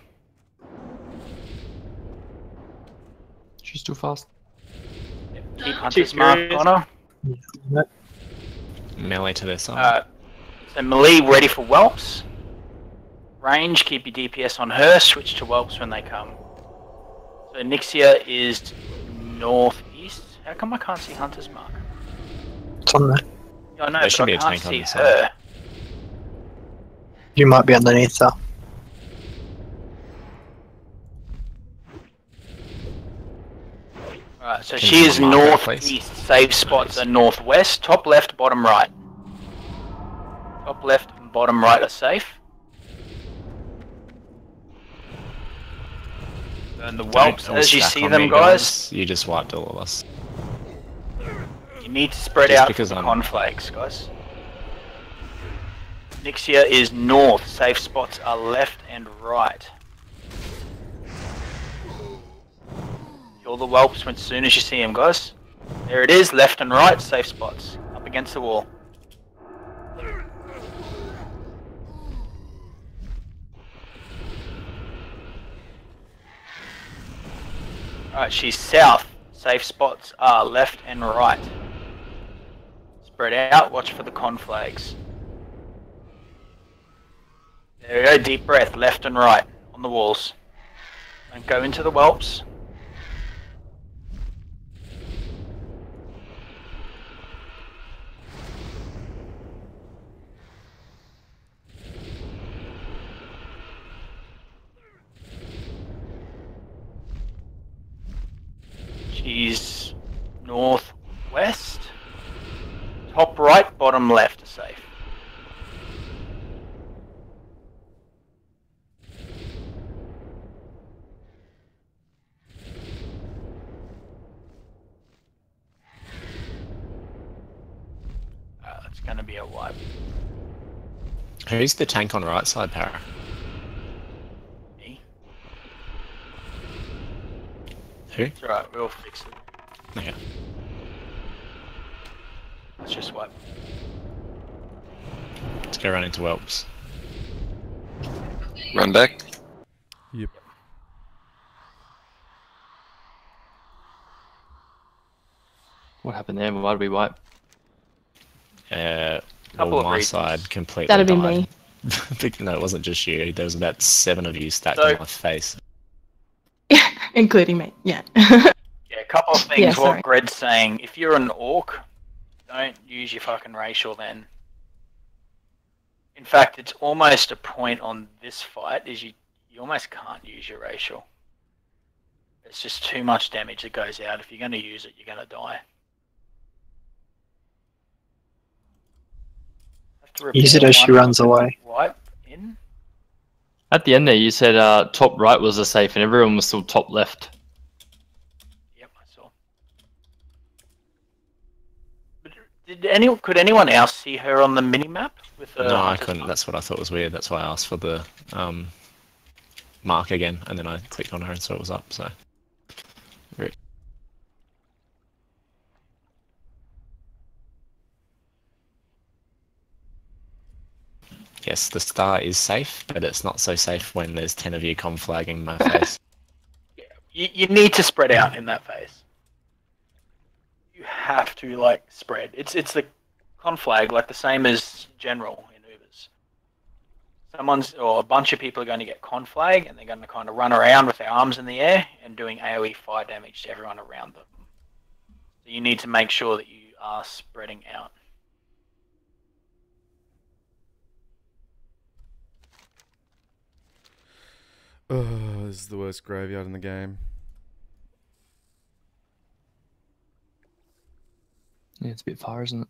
She's too fast. Keep Hunter's Mark on her. Melee to their side. So melee ready for whelps. Range, keep your DPS on her, switch to whelps when they come. So Nixia is northeast. How come I can't see Hunter's Mark? It's on there. I know, There should but be I a can't tank on see the her. side. You might be underneath her. Alright, so Can she you is mark her, please? northeast. Safe spots are northwest. Top left, bottom right. Top left and bottom right are safe. And the Don't whelps, all as you stack see on them, me, guys, you just wiped all of us. you need to spread Just out because for the I'm- conflags, guys. Nixia is north. Safe spots are left and right. Kill the whelps as soon as you see them, guys. There it is, left and right, safe spots. Up against the wall. Alright, she's south. Safe spots are left and right. Spread out, watch for the conflags. There we go, deep breath, left and right, on the walls. Don't go into the whelps. She's northwest. Top right, bottom left are safe. It's going to be a wipe. Who's the tank on right side, Para? Me. Who? It's alright, we'll fix it. Okay. Let's just wipe. Let's go run into whelps. Run back. Yep. What happened there? Why did we wipe? Well, my side completely That'd be died. me. No, it wasn't just you. There was about 7 of you stacked So- on my face. Including me, yeah. Yeah, a couple of things. Yeah, what sorry. Gred's saying, if you're an orc, don't use your fucking racial then. In fact, it's almost a point on this fight, is you almost can't use your racial. It's just too much damage that goes out. If you're going to use it, you're going to die. Have to Use it repair as she one runs away. Wipe in. At the end there, you said top right was a safe, and everyone was still top left. Yep, I saw. But could anyone else see her on the minimap? With No, I couldn't. That's what I thought was weird. That's why I asked for the mark again, and then I clicked on her and saw it was up. So, Great. Yes, the star is safe, but it's not so safe when there's 10 of you conflagging my face. You need to spread out in that phase. You have to like spread. It's the conflag, like the same as general in Ubers. Someone's or a bunch of people are going to get conflag, and they're going to kind of run around with their arms in the air and doing AoE fire damage to everyone around them. So you need to make sure that you are spreading out. Oh, this is the worst graveyard in the game. Yeah, it's a bit far, isn't it?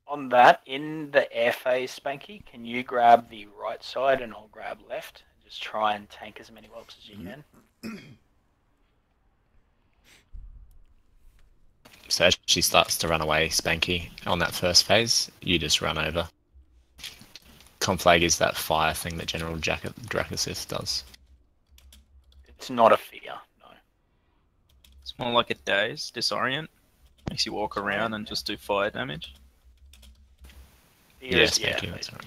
On that, in the air phase, Spanky, can you grab the right side and I'll grab left? Just try and tank as many whelps as you can. So as she starts to run away, Spanky, on that first phase, you just run over. Conflag is that fire thing that General Dracosith does. It's not a fear, no. It's more like a daze, disorient. Makes you walk around and just do fire damage. Fear Yeah, is, Spanky, that's right.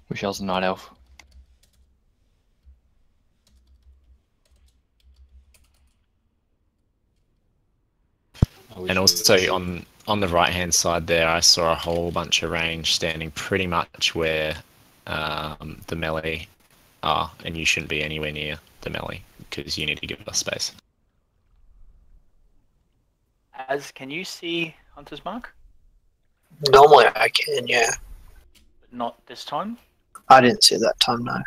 Wish I was a night elf. And also on the right hand side there, I saw a whole bunch of range standing pretty much where the melee are, and you shouldn't be anywhere near the melee because you need to give us space. Can you see Hunter's Mark? Normally I can, yeah. But not this time? I didn't see it that time, no.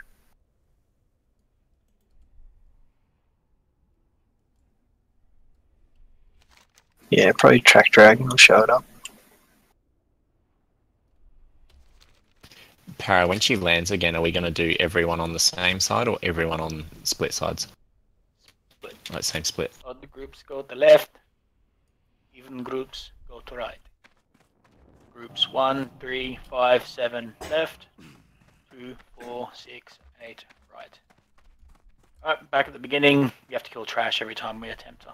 Yeah, probably Track Dragon will show it up. Para, when she lands again, are we going to do everyone on the same side or everyone on split sides? Split. Like same split. Odd groups go to left. Even groups go to right. Groups 1, 3, 5, 7 left. 2, 4, 6, 8 right. Alright, back at the beginning. You have to kill trash every time we attempt her.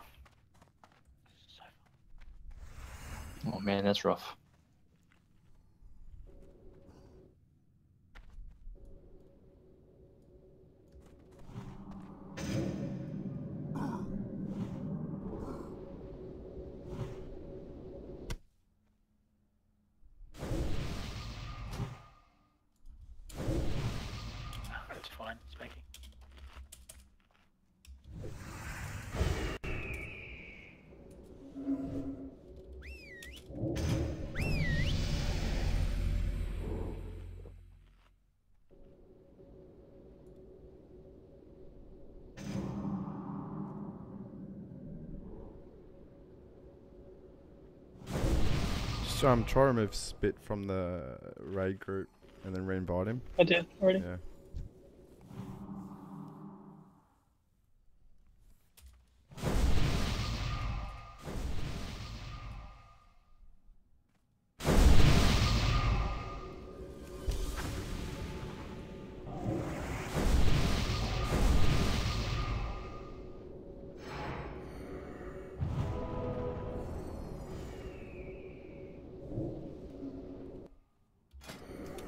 Oh man, that's rough. That's fine, Spanky. Just try to remove Spit from the raid group and then re-invite him. I did already. Yeah.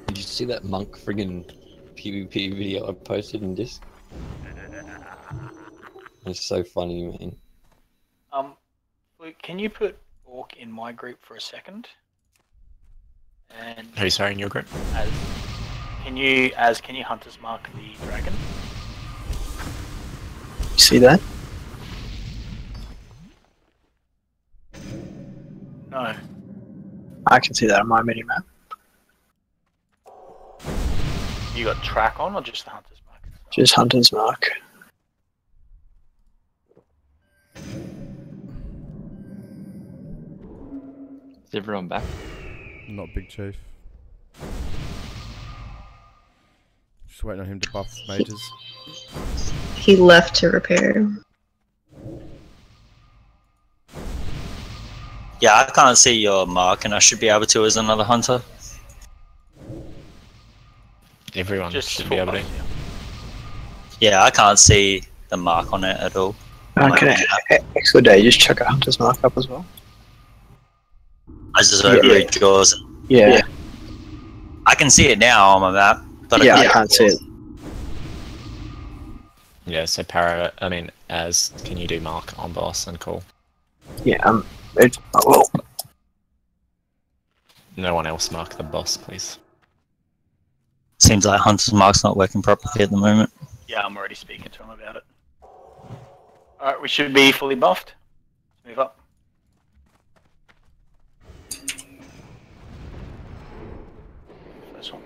Did you see that monk friggin' PvP video I posted in Disc? It's so funny, man. Luke, can you put Orc in my group for a second? And Who's sorry in your group? can you Hunters mark the dragon? You see that? No. I can see that on my mini-map. You got track on or just the Hunters mark? Just Hunter's Mark. Is everyone back? Not Big Chief. Just waiting on him to buff mages. He left to repair. Yeah, I can't see your mark, and I should be able to as another hunter. Everyone Just should be able to. Yeah, I can't see the mark on it at all. Okay, excellent day. Just chuck a Hunter's Mark up as well. I just overread jaws. Yeah. I can see it now on my map, but Yeah, I can't see it. Yeah, so Para, I mean, as can you do mark on boss and call? Yeah, well. No one else mark the boss, please. Seems like Hunter's Mark's not working properly at the moment. Yeah, I'm already speaking to him about it. Alright, we should be fully buffed. Let's move up. First one.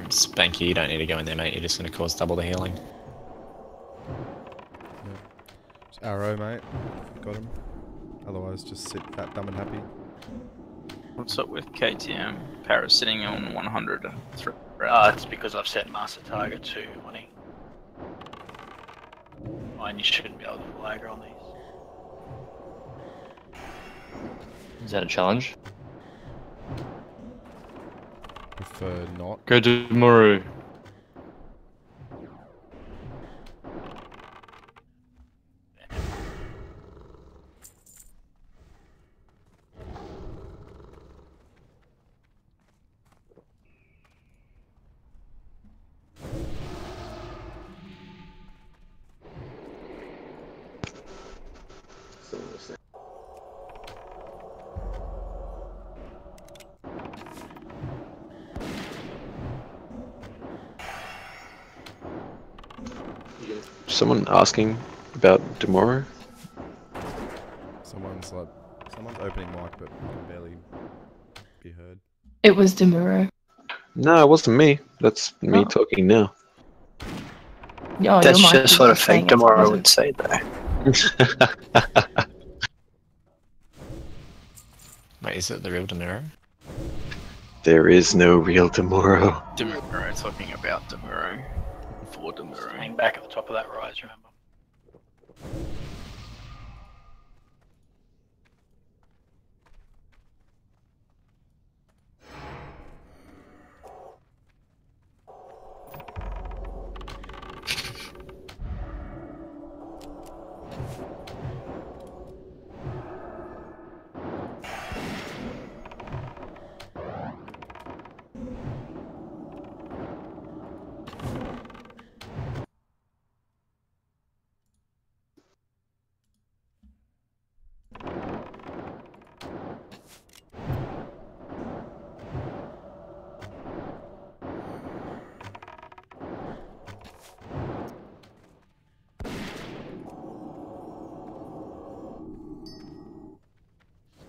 Spanky, you don't need to go in there, mate. You're just going to cause double the healing. Yeah. Just arrow, mate. Got him. Otherwise, just sit fat, dumb, and happy. What's up with KTM? Para's sitting on 100. It's because I've set master target to Ony. And you shouldn't be able to flag on these. Is that a challenge? Prefer not. Go to Muru. Someone asking about tomorrow? Someone's like Someone's opening mic, but can barely be heard. It was Demuro. No, it wasn't me. That's me Oh. talking now. Yeah, That's your mic just is what a saying fake it's tomorrow wasn't. would say, though. Wait, is it the real Demuro? There is no real tomorrow. Demuro, talking about Demuro. For Demuro. Hang back at the top of that rise, remember.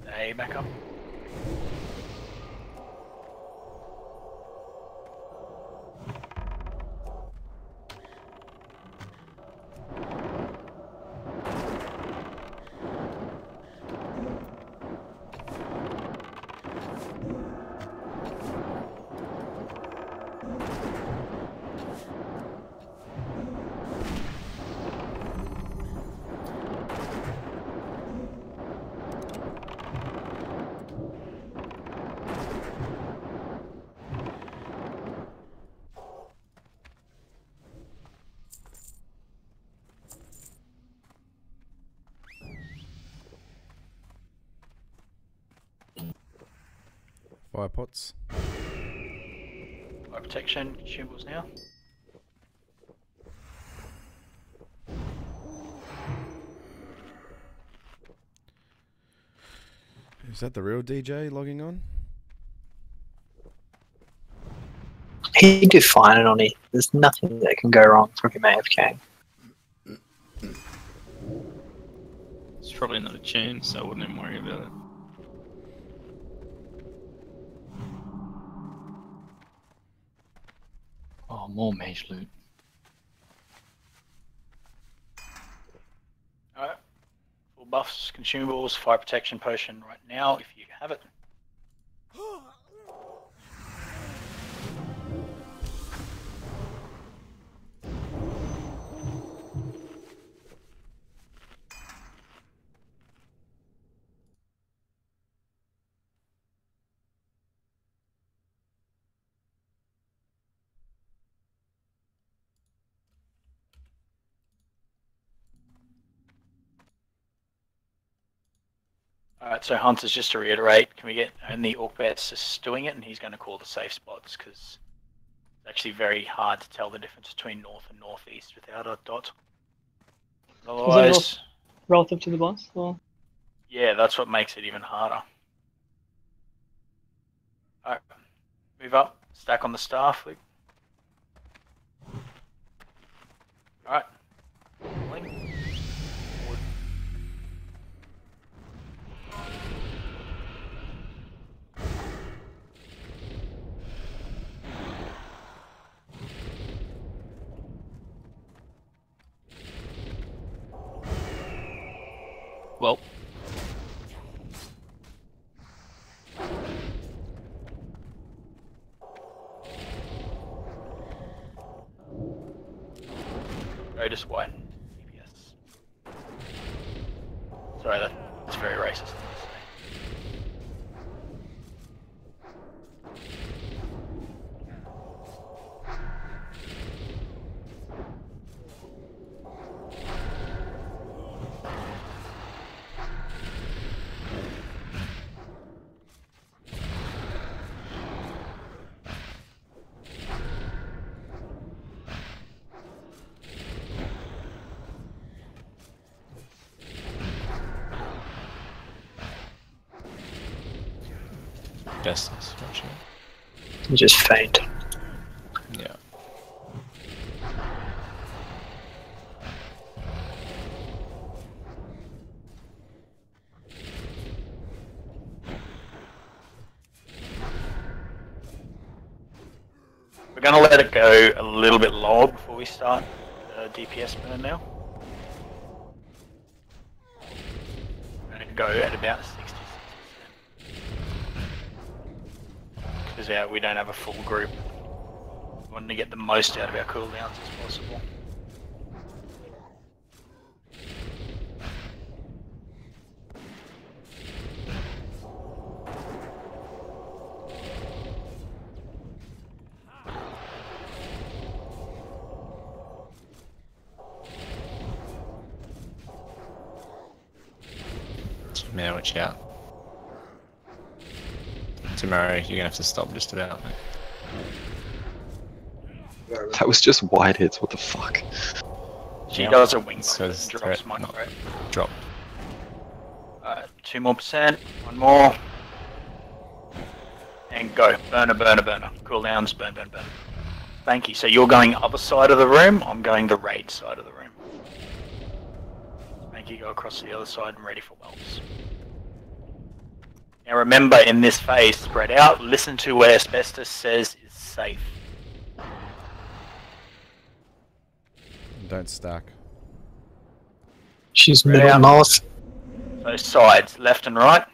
Stay back up. Fire pots. Fire protection, consumables now. Is that the real DJ logging on? He did fine it on it. There's nothing that can go wrong from him AFK. It's probably not a tune, so I wouldn't even worry about it. Oh, more mage loot. Alright. Full buffs, consumables, fire protection potion right now if you have it. Alright, so Hunters, just to reiterate, can we get only Orcbats just doing it, and he's going to call the safe spots, because it's actually very hard to tell the difference between north and northeast without a dot. Otherwise, Relative to the boss? Or? yeah, that's what makes it even harder. Alright, move up, stack on the staff, Luke. Alright. Well. Otis White. EPS. Sorry, that's very racist. Justice, gotcha. Just faint. Yeah. We're going to let it go a little bit lower before we start the DPS burn now. We're going to go at about 66%. Because we don't have a full group. We want to get the most out of our cooldowns as possible. Yeah, watch out. Tomorrow, you're gonna have to stop just about. That was just wide hits, what the fuck? She does a wing buff Says and drops my not threat. drop. 2 more percent, 1 more. And go. Burner, burner, burner. Cooldowns, burn, burn, burn. Thank you. So you're going other side of the room, I'm going the raid side of the room. Thank you, go across to the other side and ready for whelps. Now remember, in this phase, spread out, listen to where Asbestos says is safe. Don't stack. She's Spread middle out. north. So sides, left and right.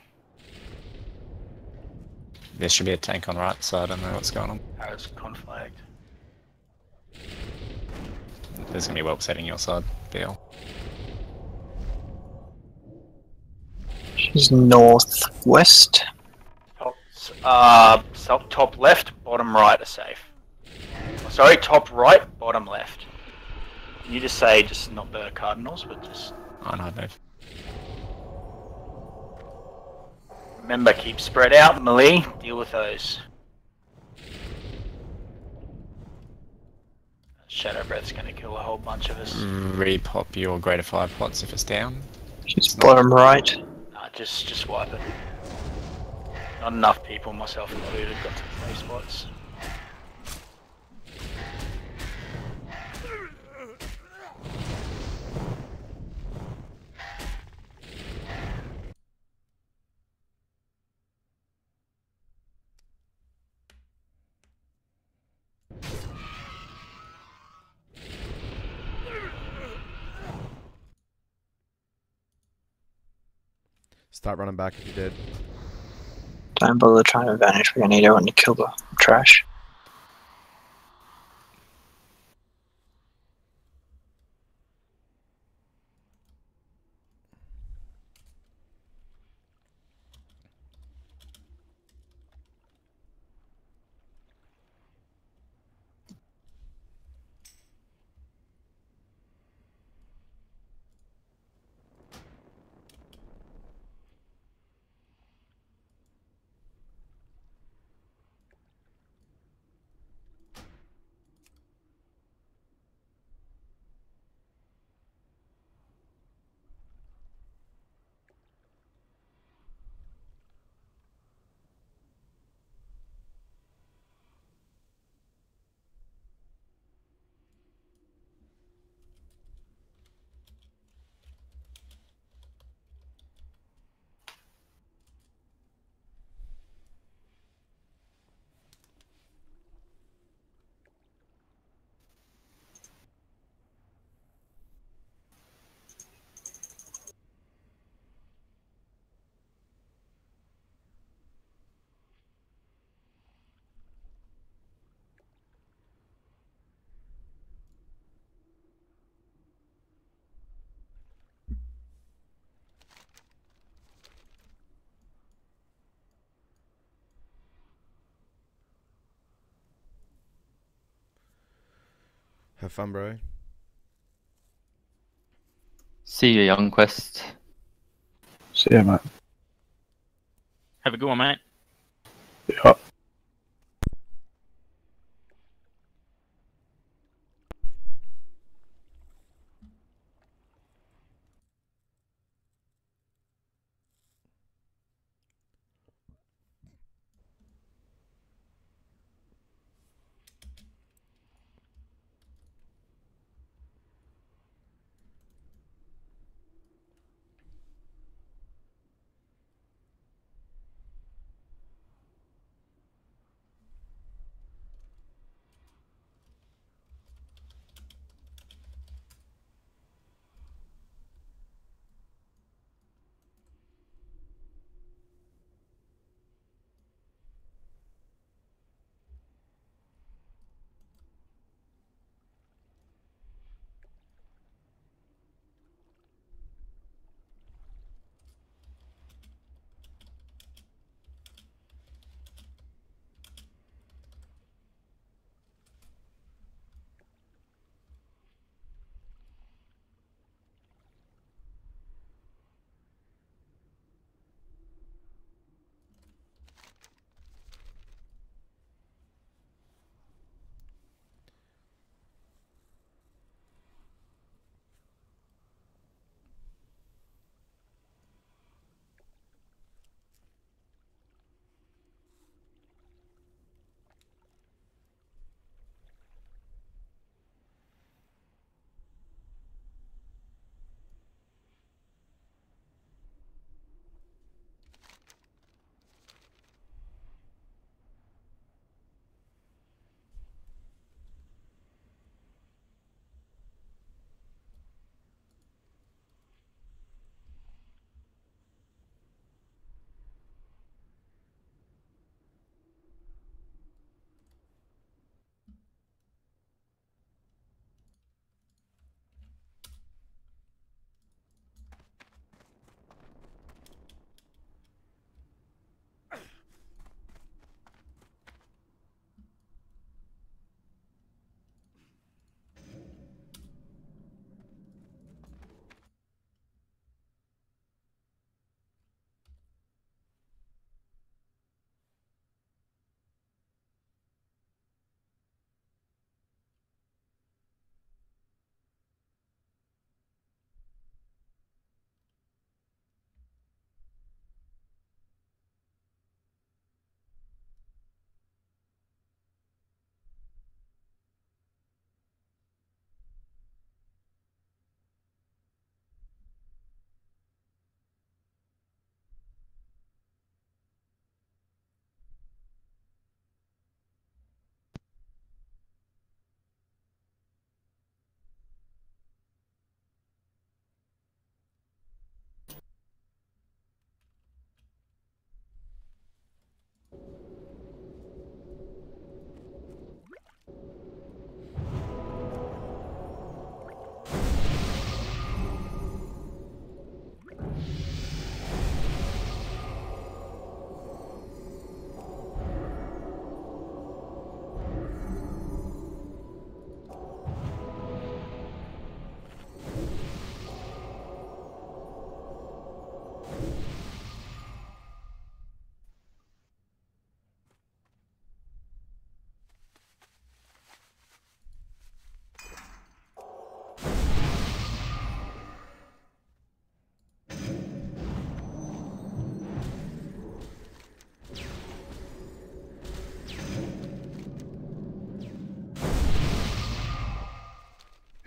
There should be a tank on the right side, I don't know what's going on. Arrows conflict. There's gonna be whelp setting your side, BL. She's northwest. Top left, bottom right are safe. Sorry, top right, bottom left. Can you just say, just not the cardinals, but just... Oh no, no. Remember, keep spread out, melee, deal with those. Shadow Breath's gonna kill a whole bunch of us. Repop your greater fire pots if it's down. She's bottom right. Nah, just wipe it. Not enough people, myself included, got to the safe spots. Start running back if you're dead. Don't bother trying to vanish. We're gonna need everyone to kill the trash. Have fun, bro. See you, Young Quest. See ya, mate. Have a good one, mate. Yeah.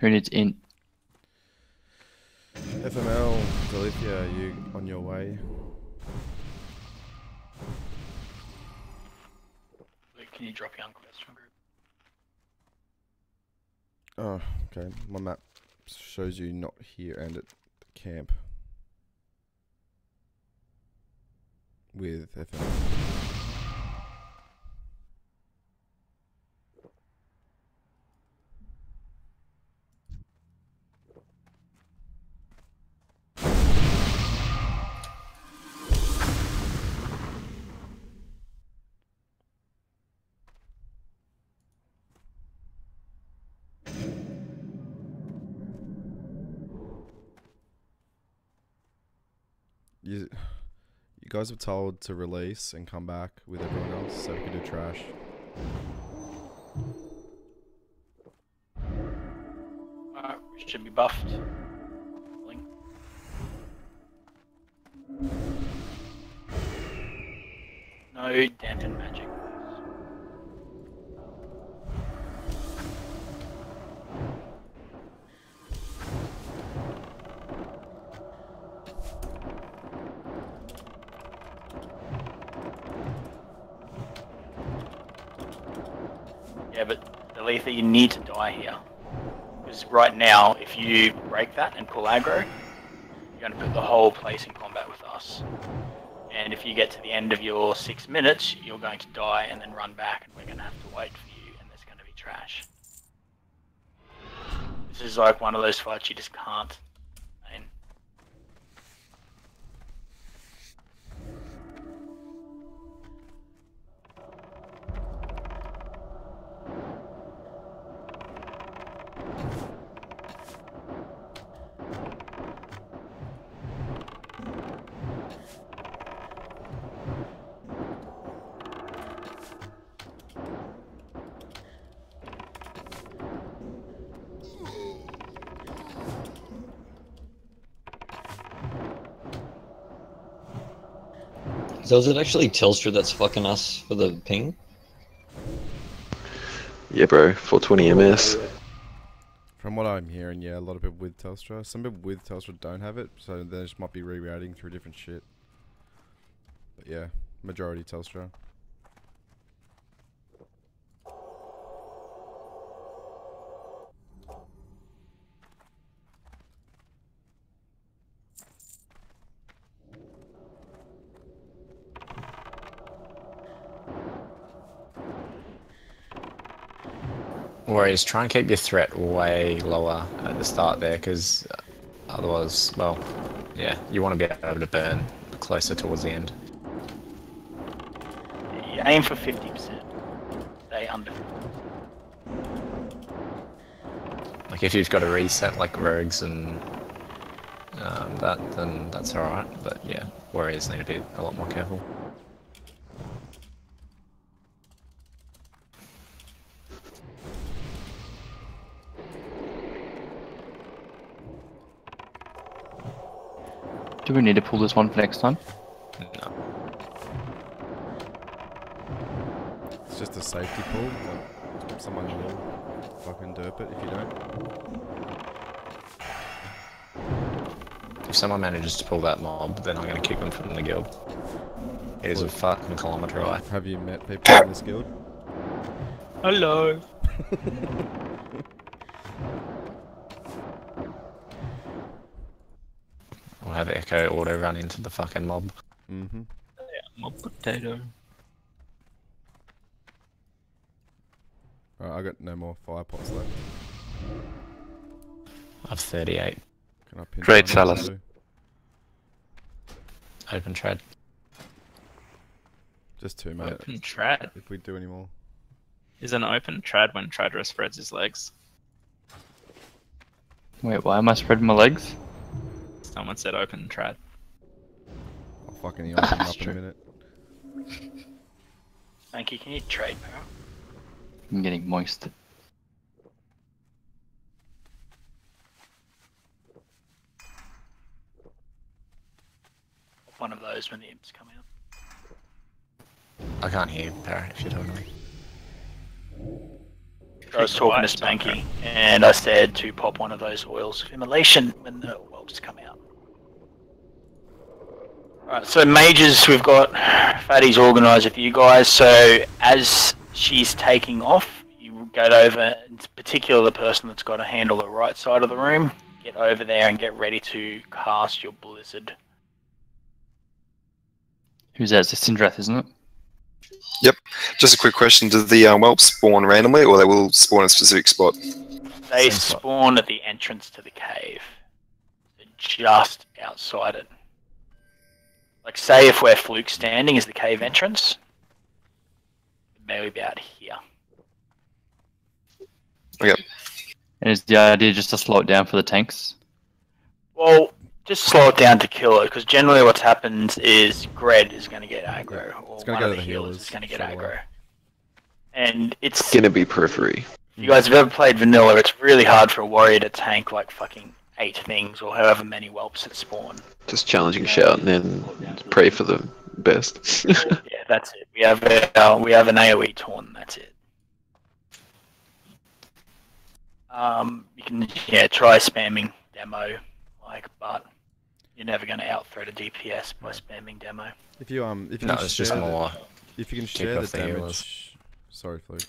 Who needs int? FML, Delithia, are you on your way? Luke, can you drop your question group? Oh, okay. My map shows you not here and at the camp. With FML. You guys were told to release and come back with everyone else so we could do trash. Alright, we should be buffed. Blink. No dampen magic. Yeah, but Aletha, you need to die here. Because right now, if you break that and pull aggro, you're going to put the whole place in combat with us. And if you get to the end of your 6 minutes, you're going to die and then run back, and we're going to have to wait for you, and there's going to be trash. This is like one of those fights you just can't. So is it actually Telstra that's fucking us for the ping? Yeah, bro. 420 MS. From what I'm hearing, yeah, a lot of people with Telstra. Some people with Telstra don't have it, so they just might be rerouting through different shit. But yeah, majority Telstra. Whereas try and keep your threat way lower at the start there, because otherwise, well, yeah, you want to be able to burn closer towards the end. You aim for 50%. Stay under 50%. Like if you've got to reset like rogues and that, then that's alright, but yeah, warriors need to be a lot more careful. Do we need to pull this one for next time? No. It's just a safety pull. Like, someone will fucking derp it if you don't. If someone manages to pull that mob, then I'm going to kick them from the guild. It is a fucking kilometre away. Have you met people in this guild? Hello. We'll have Echo auto run into the fucking mob. Mm-hmm. Yeah, mob potato. Alright, I got no more fire pots left. I've 38. Can I pin Trade someone Salas. to do? Open trade. Just two, mate. Open trad. If we do any more. Is an open trad when Tradra spreads his legs. Wait, why am I spreading my legs? Someone said open trad. I'll fucking open him up in true. a minute. Thank you. Can you trade, bro? I'm getting moist. One of those when the imps come out. I can't hear you, Parrot, if you're talking to me. I was talking to Spanky, and I said to pop one of those oils of immolation when the whelps come out. Alright, so mages, we've got Fatty's organised with you guys, so as she's taking off, you get over, in particular the person that's got to handle the right side of the room, get over there and get ready to cast your blizzard. Who's that? It's Sindrath, isn't it? Yep. Just a quick question: do the whelps spawn randomly, or they will spawn in a specific spot? They spawn at the entrance to the cave. They're just outside it. Like, say if where Fluke's standing is the cave entrance, maybe about here. Okay. And is the idea just to slow it down for the tanks? Well, just slow it down to kill it, because generally what's happens is Gred is going to get aggro, or gonna one go of to the the healers healers is going to get straight away. aggro. And it's... Gonna be Periphery. If you guys have ever played Vanilla, it's really hard for a warrior to tank like fucking 8 things, or however many whelps that spawn. Just challenging shout and then pray for the best. Yeah, that's it. We have an AoE taunt, and that's it. You can try spamming demo, but you're never going to out-threat a DPS by spamming demo. If you it's just more. If you can kick share off the the damage, healers. sorry, Fluke.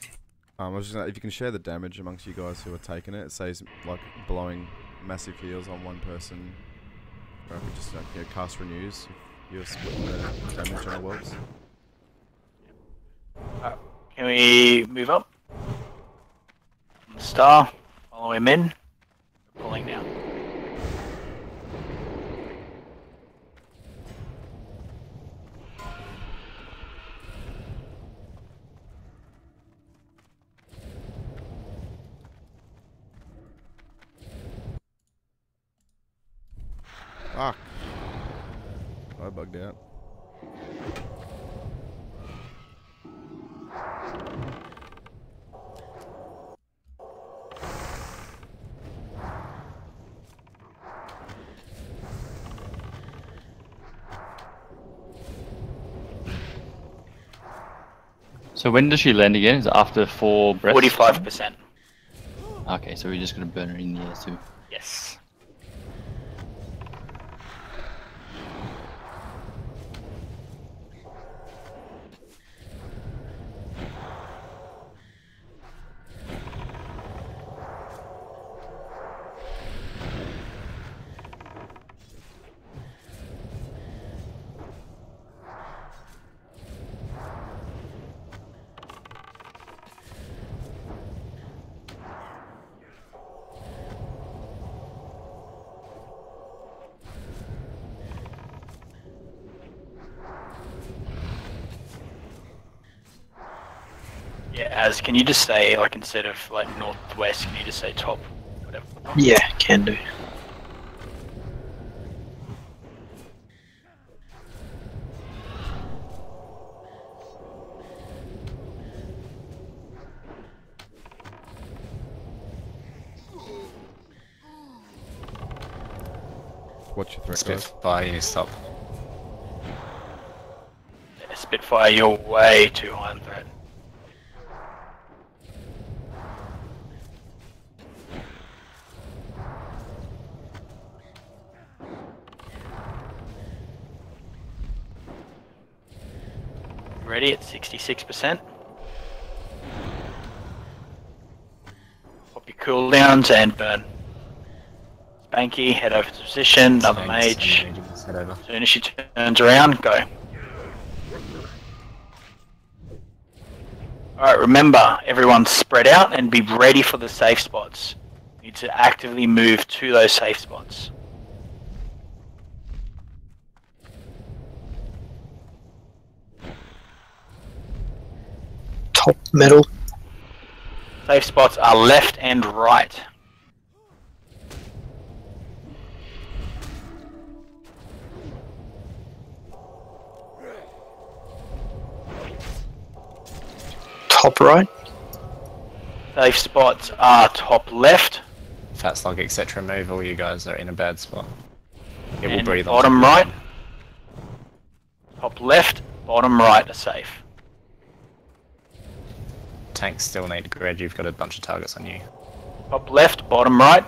I was just gonna, if you can share the damage amongst you guys who are taking it, it saves like blowing massive heals on one person. Or if you just cast renews, if you're splitting the damage on the whelps. Can we move up? Star, follow him in. We're pulling now. Fuck. I bugged out. So when does she land again? Is it after 4 breaths? 45%. Okay, so we're just gonna burn her in the air too. Yes. Yeah, as can you just say, like, instead of like northwest, can you just say top, whatever? Yeah, can do. What's your threat, guys? Spitfire, you stop. Yeah, Spitfire, you're way too high on threat. Ready at 66%. Pop your cooldowns and burn. Spanky, head over to position, another mage. As soon as she turns around, go. Alright, remember, everyone spread out and be ready for the safe spots. You need to actively move to those safe spots. Top middle. Safe spots are left and right. Top right. Safe spots are top left. Fat slug, etc. Move, all you guys are in a bad spot. It will And breathe bottom right. Top left, bottom right are safe. tanks still need grid. You've got a bunch of targets on you. Top left, bottom right.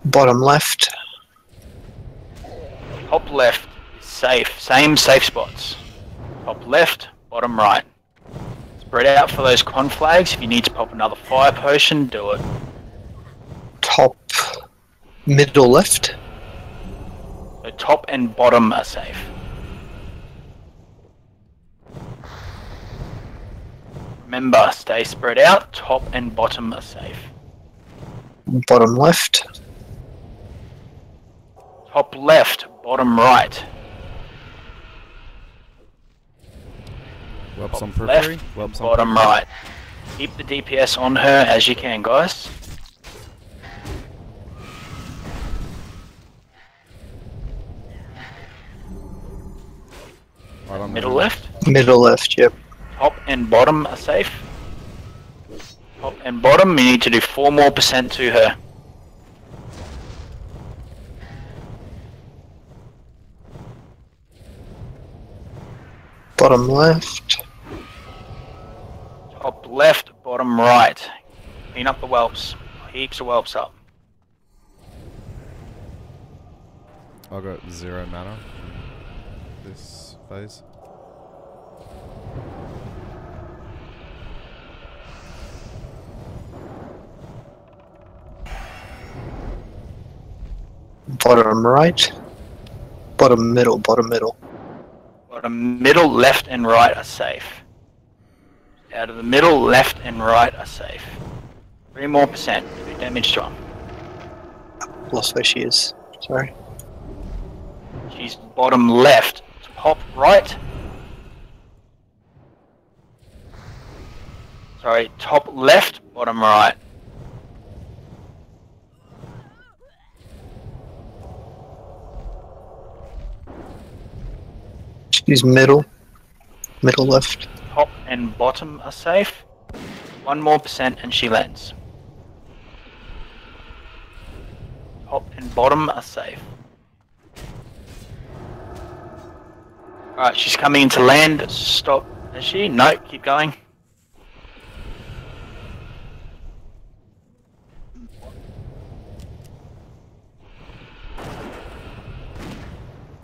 Bottom left. Top left is safe. Same safe spots. Top left, bottom right. Spread out for those con flags. If you need to pop another fire potion, do it. Top middle left. So top and bottom are safe. Remember, stay spread out. Top and bottom are safe. Bottom left. Top left, bottom right. Whelps on Top periphery. left, Whelps on bottom periphery. right. Keep the DPS on her as you can, guys. Right on Middle there. left. Middle left, yep. Top and bottom are safe. Top and bottom, you need to do 4% more to her. Bottom left. Top left, bottom right. Clean up the whelps. Heaps of whelps up. I got 0 mana in this phase. Bottom right. Bottom middle, bottom middle. Bottom middle, left and right are safe. Out of the middle, left and right are safe. 3% more. Do damage to them. Lost where she is. Sorry. She's bottom left. Top right. Sorry, top left, bottom right. She's middle. Middle left. Top and bottom are safe. 1% more and she lands. Top and bottom are safe. Alright, she's coming into land. Stop. Is she? No, keep going.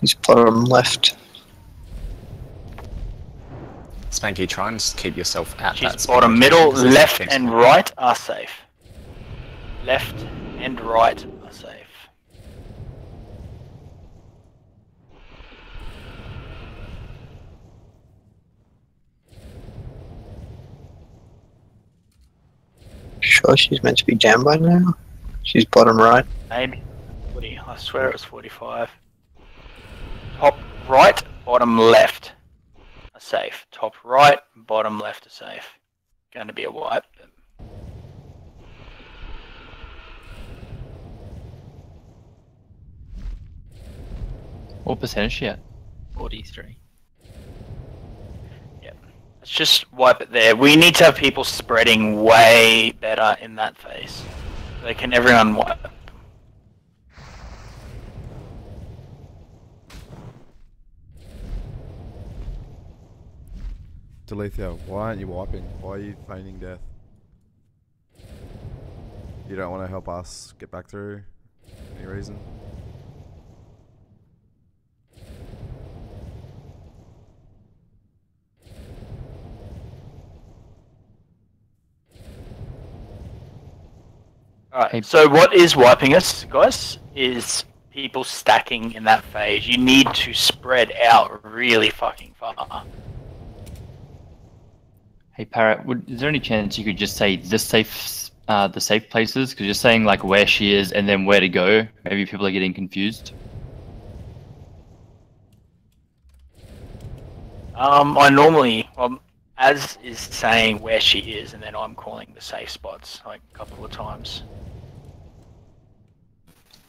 He's bottom left. Spanky, try and keep yourself at that She's spot. bottom middle, Because there's left things- and right are safe. Left and right are safe. Sure she's meant to be down by now? She's bottom right. Maybe 40. I swear it was 45. Top right, bottom left are safe. Top right, bottom left are safe. Going to be a wipe. What percentage is she at? 43. Let's just wipe it there. We need to have people spreading way better in that phase. So can everyone wipe? Delethea, why aren't you wiping? Why are you feigning death? You don't want to help us get back through? Any reason? Alright, so what is wiping us, guys, is people stacking in that phase. You need to spread out really fucking far. Hey Parrot, is there any chance you could just say the safe places? Because you're saying like where she is and then where to go. Maybe people are getting confused. I normally, Az is saying where she is, and then I'm calling the safe spots like a couple of times.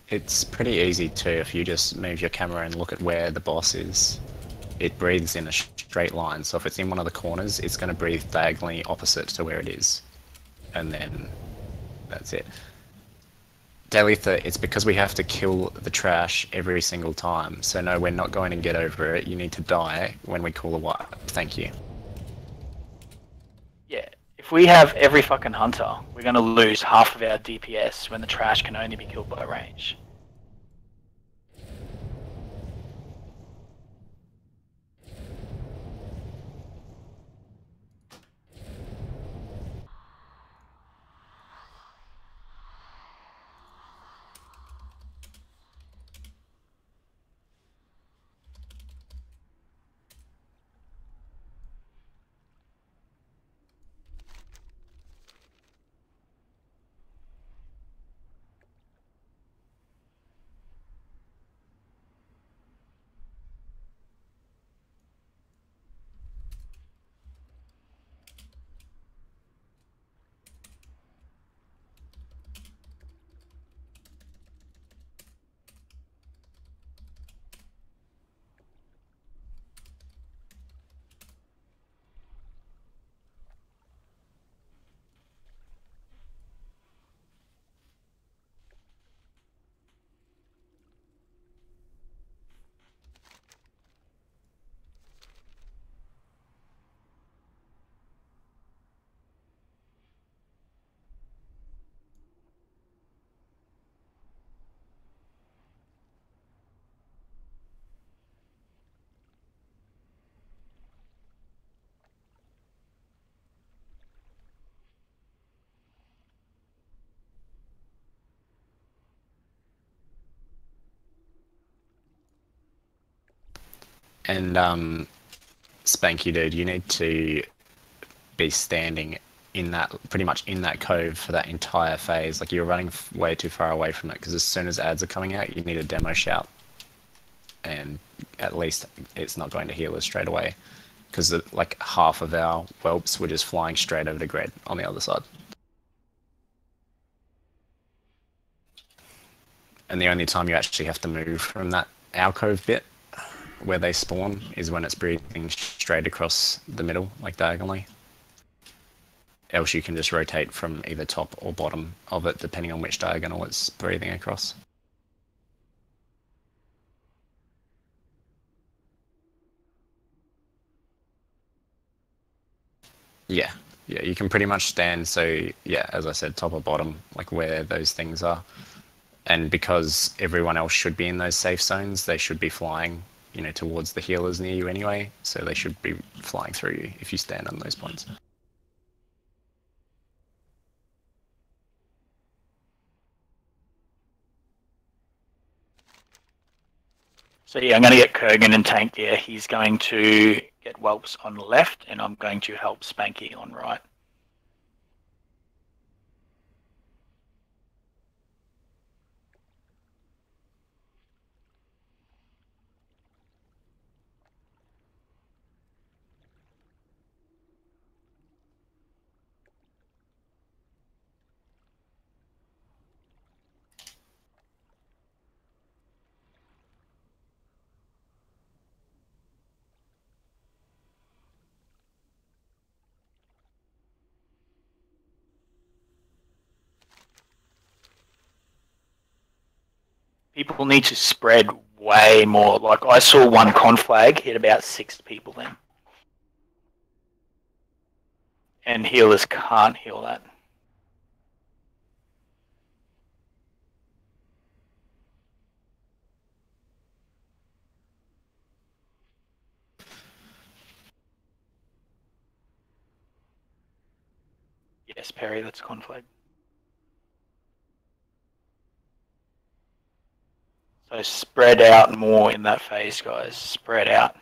It's pretty easy too if you just move your camera and look at where the boss is. It breathes in a straight line, so if it's in one of the corners, it's going to breathe diagonally opposite to where it is. And then that's it. Daily it's because we have to kill the trash every single time. So no, we're not going to get over it. You need to die when we call a wipe. Thank you. Yeah. If we have every fucking hunter, we're going to lose half of our DPS when the trash can only be killed by range. And Spanky dude, you need to be standing in that, pretty much in that cove for that entire phase. Like, you're running way too far away from it, because as soon as ads are coming out, you need a demo shout. And at least it's not going to heal us straight away, because like half of our whelps were just flying straight over to Gred on the other side. And the only time you actually have to move from that alcove bit where they spawn is when it's breathing straight across the middle, like diagonally. Else you can just rotate from either top or bottom of it, depending on which diagonal it's breathing across. Yeah, yeah, you can pretty much stand, so yeah, as I said, top or bottom, like where those things are. And because everyone else should be in those safe zones, they should be flying, you know, towards the healers near you anyway, so they should be flying through you if you stand on those points. So yeah, I'm going to get Kurgan and Tank there. He's going to get Whelps on left, and I'm going to help Spanky on right. People need to spread way more. Like, I saw one conflag hit about 6 people then. And healers can't heal that. Yes, Perry, that's conflag. So spread out more in that phase, guys. Spread out.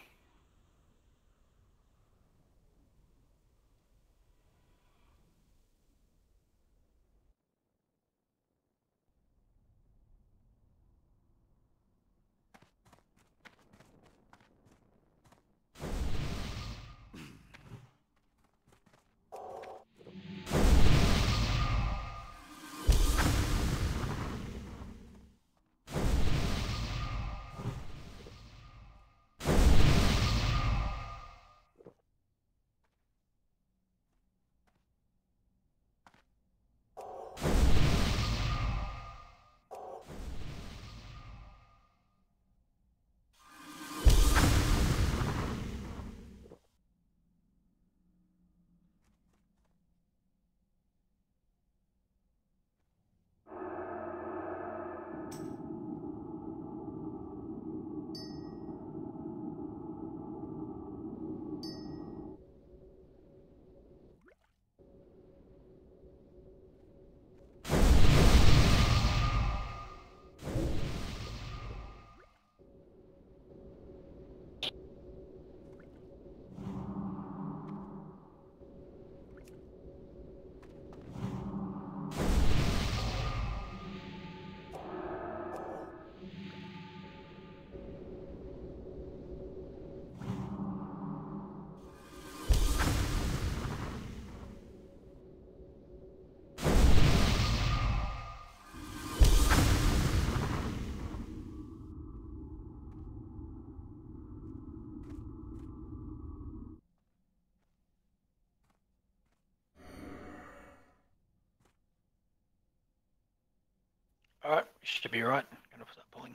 Alright, should be alright. Gonna start pulling.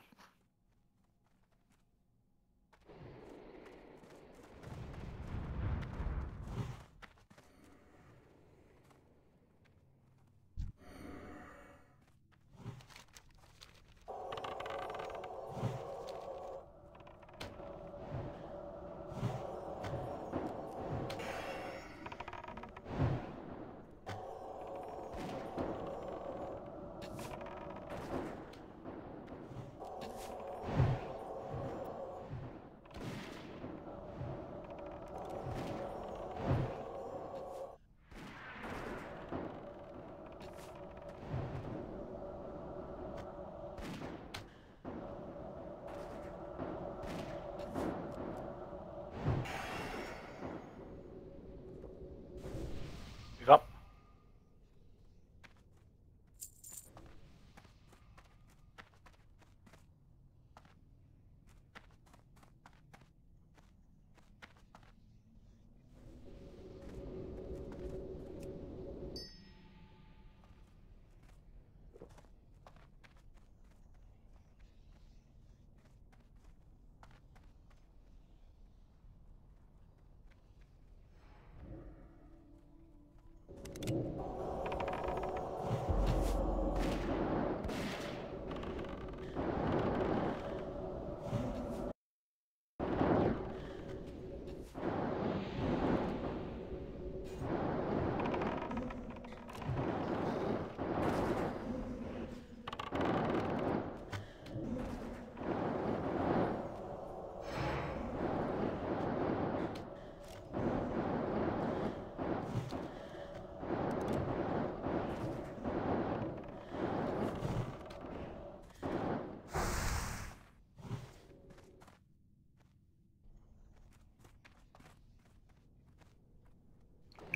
Move up.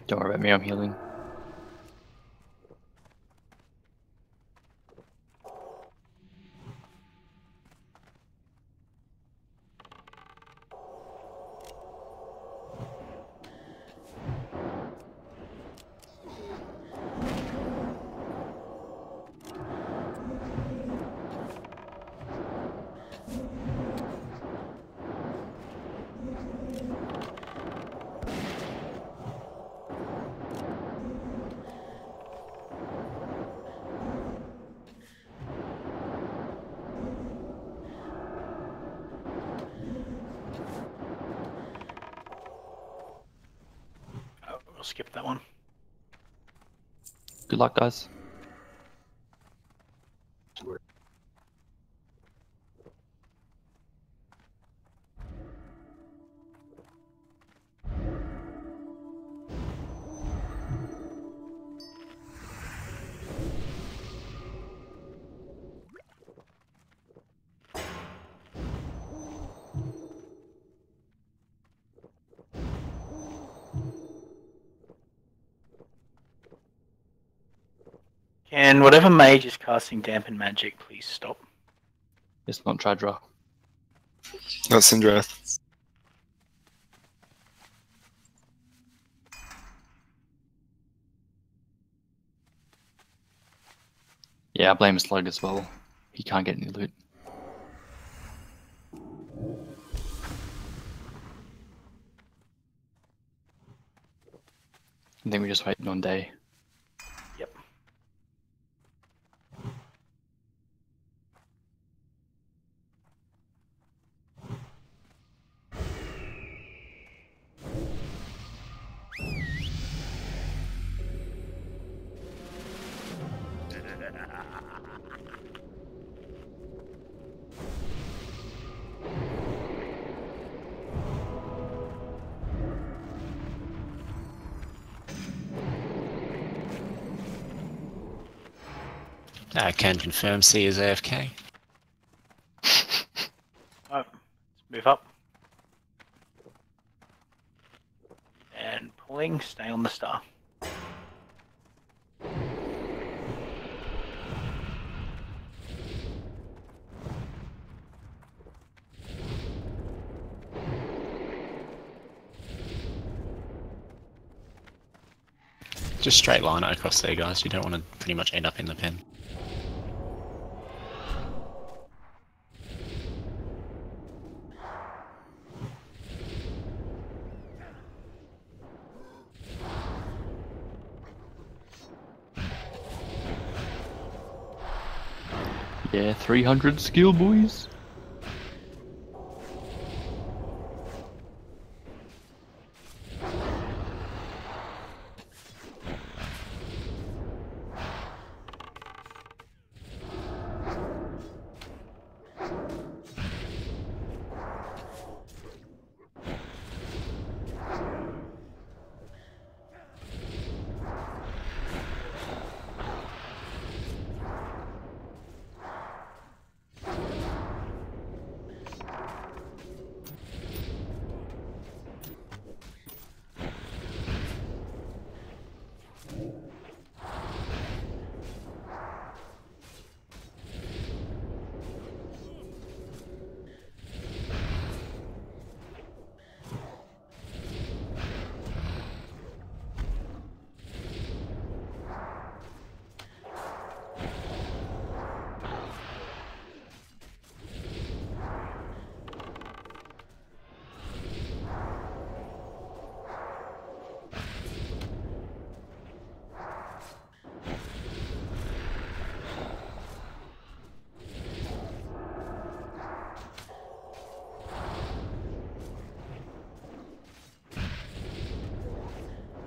Don't worry about me, I'm healing. Oh, we'll skip that one. Good luck, guys. Can whatever mage is casting dampen magic please stop? It's not Tridra. No, Syndra. Yeah, I blame Slug as well. He can't get any loot. I think we're just waiting on day. Yep. I can confirm C is AFK. Oh, let's move up. And pulling, stay on the star. Just straight line it across there, guys. You don't want to pretty much end up in the pen. Yeah, 300 skill, boys.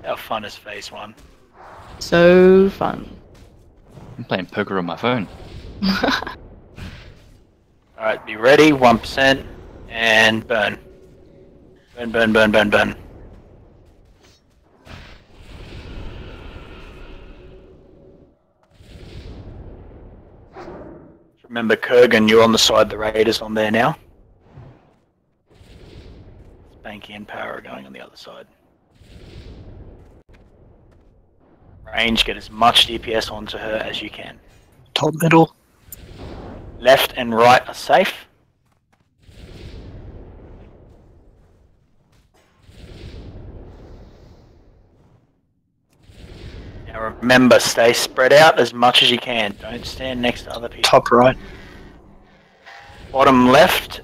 How fun is phase 1? So fun. I'm playing poker on my phone. Alright, be ready, 1%, and burn. Burn, burn, burn, burn, burn. Remember Kurgan, you're on the side, the Raiders on there now. Spanky and Power are going on the other side. Range, get as much DPS onto her as you can. Top middle. Left and right are safe. Now remember, stay spread out as much as you can. Don't stand next to other people. Top right. Bottom left.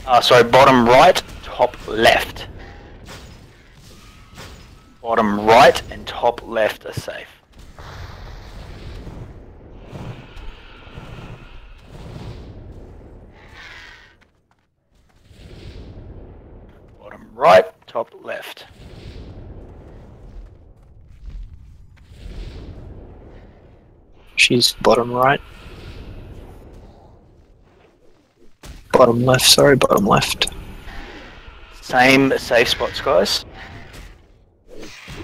Bottom right, top left. Bottom right and top left are safe. Bottom right, top left. She's bottom right. Bottom left, sorry, bottom left. Same safe spots, guys.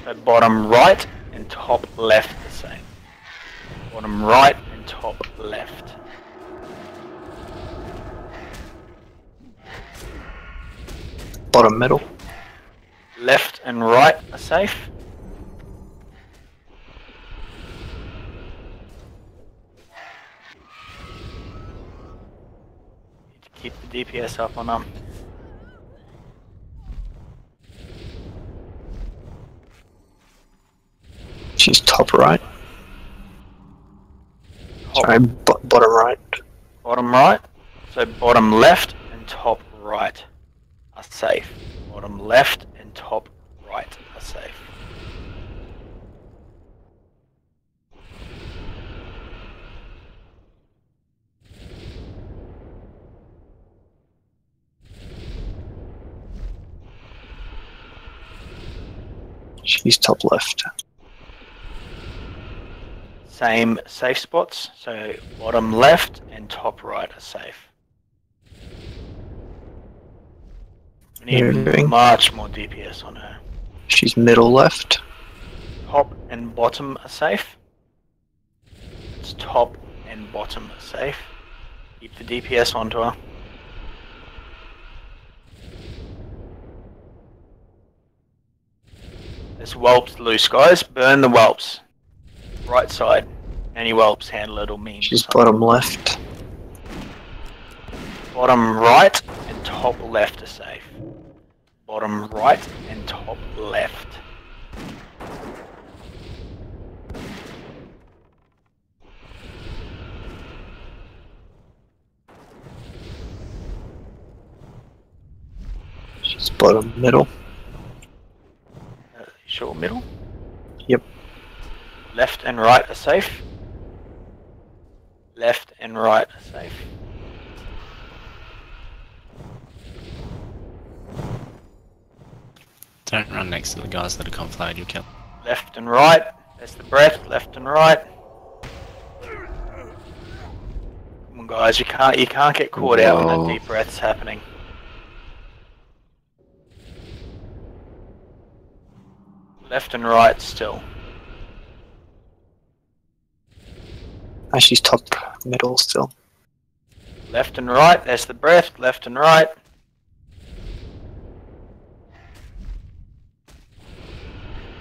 So bottom right and top left the same. Bottom right and top left. Bottom middle. Left and right are safe. Need to keep the DPS up on them. She's top right. Sorry, bottom right. Bottom right. So bottom left and top right are safe. Bottom left and top right are safe. She's top left. Same safe spots, so bottom left and top right are safe. We need Moving. much more DPS on her. She's middle left. Top and bottom are safe. It's top and bottom are safe. Keep the DPS onto her. There's whelps loose, guys. Burn the whelps. Right side. Any whelps, handle it or mean. She's bottom left. Bottom right and top left are safe. Bottom right and top left. She's bottom middle. Sure, middle. Yep. Left and right are safe. Left and right are safe. Don't run next to the guys that are conflagged, you'll kill. Left and right. There's the breath. Left and right. Come on, guys. You can't get caught out when that deep breath's happening. Left and right still. She's top middle still. Left and right. There's the breath. Left and right.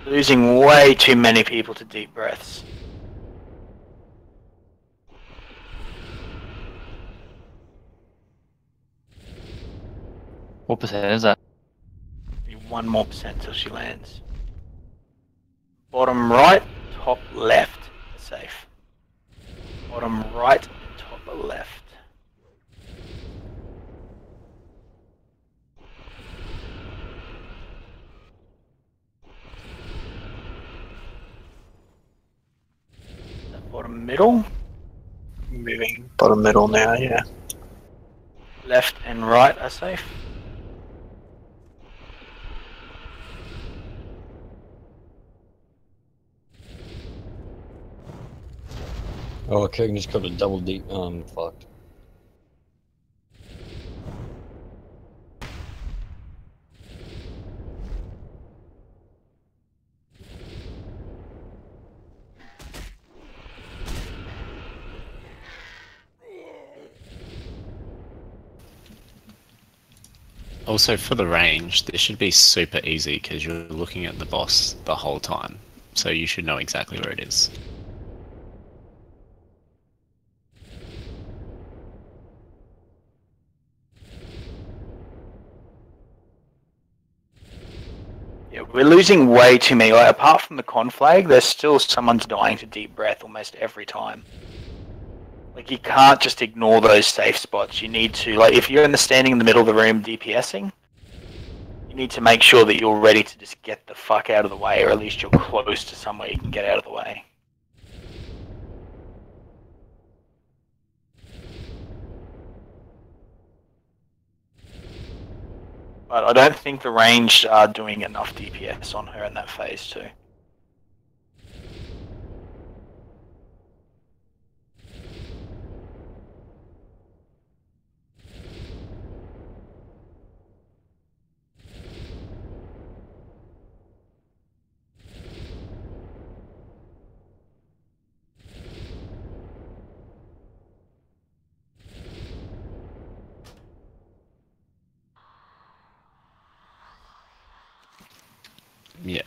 Losing way too many people to deep breaths. What percent is that? 1 more % till she lands. Bottom right, top left. Safe. Bottom right, top left. Bottom middle. Moving bottom middle now, yeah. Left and right are safe. Oh, Kurgan just got a double deep. Fucked. Also, for the range, this should be super easy because you're looking at the boss the whole time, so you should know exactly where it is. Yeah, we're losing way too many. Like, apart from the conflag, there's still someone's dying to deep breath almost every time. Like, you can't just ignore those safe spots. You need to, like, if you're standing in the middle of the room DPSing, you need to make sure that you're ready to just get the fuck out of the way, or at least you're close to somewhere you can get out of the way. But I don't think the range are doing enough DPS on her in that phase too. Yeah.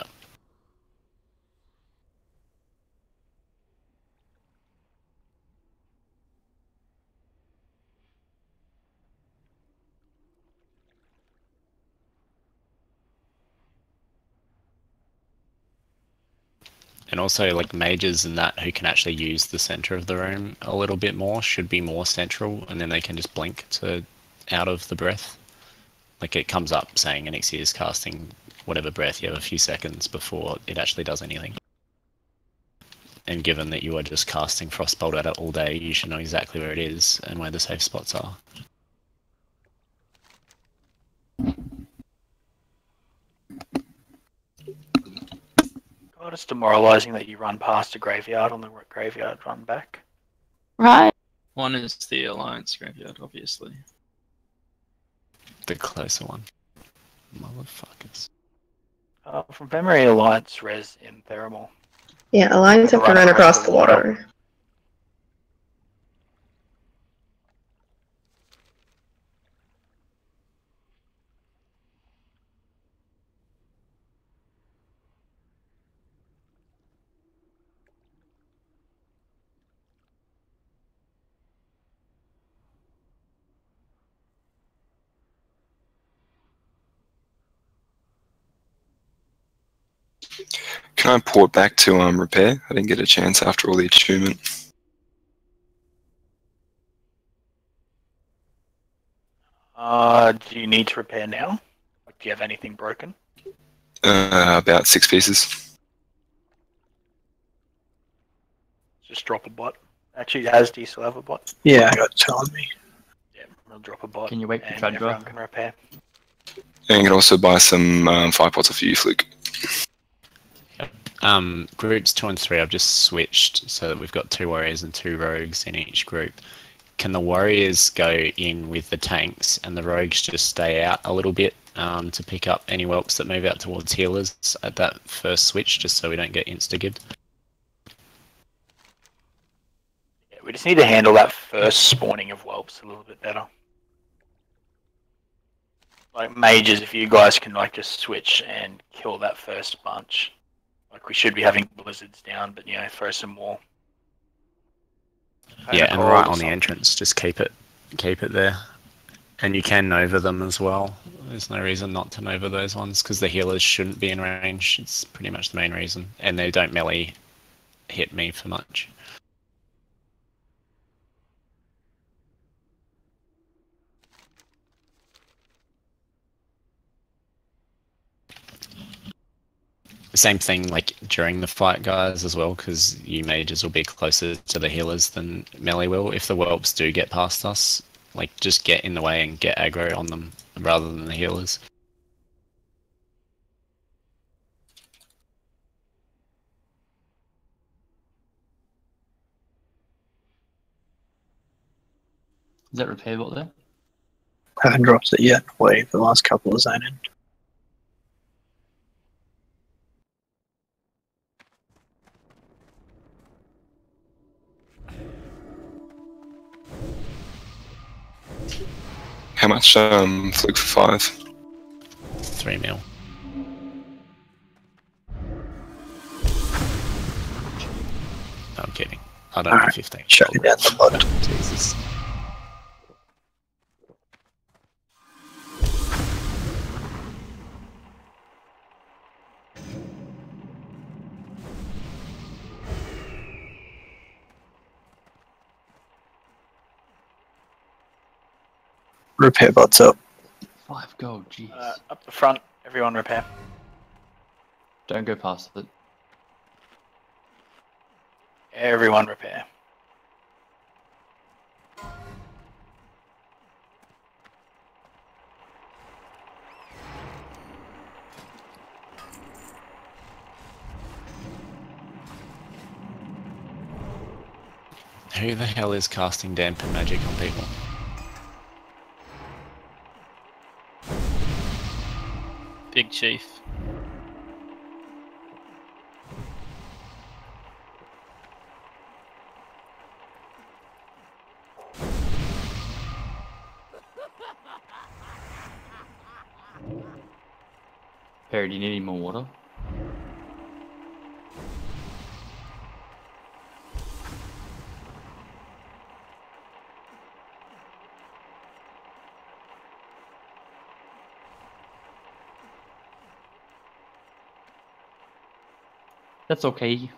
And also, like, mages and that who can actually use the center of the room a little bit more should be more central, and then they can just blink to out of the breath. Like, it comes up saying Elixir is casting whatever breath, you have a few seconds before it actually does anything. And given that you are just casting Frostbolt at it all day, you should know exactly where it is and where the safe spots are. God, it's demoralising that you run past a graveyard on the graveyard run back. Right. One is the Alliance graveyard, obviously. The closer one. Motherfuckers. From memory, Alliance res in Theramore. Yeah, Alliance have to run across the water. Can I port back to repair? I didn't get a chance after all the attunement. Do you need to repair now? Like, do you have anything broken? About 6 pieces. Just drop a bot. Actually, has do you still have a bot? Yeah, I got two on me. Yeah, I'll drop a bot. Can you wait for and Chudra? everyone can repair. And you can also buy some 5 pots off you, Fluke. Groups 2 and 3, I've just switched so that we've got 2 warriors and 2 rogues in each group. Can the warriors go in with the tanks and the rogues just stay out a little bit to pick up any whelps that move out towards healers at that first switch, just so we don't get insta-gibbed? Yeah, we just need to handle that first spawning of whelps a little bit better. Like mages, if you guys can like just switch and kill that first bunch. Like we should be having blizzards down, but you know, throw some more. Yeah, and right on the entrance, just keep it there. And you can Nova them as well. There's no reason not to Nova those ones, because the healers shouldn't be in range. It's pretty much the main reason. And they don't melee hit me for much. Same thing like during the fight, guys, as well, because you mages will be closer to the healers than melee will. If the whelps do get past us, like just get in the way and get aggro on them rather than the healers. Is that repair bot there? Haven't dropped it yet. Waiting for the last couple of zone in. How much Fluke for 5? 3 mil. No, I'm kidding. I don't know 15. Shut it down the bot. Jesus. Repair bots up. 5 gold, jeez. Up the front, everyone repair. Don't go past it. Everyone repair. Who the hell is casting dampen magic on people? Big Chief. Perry, do you need any more water? That's okay.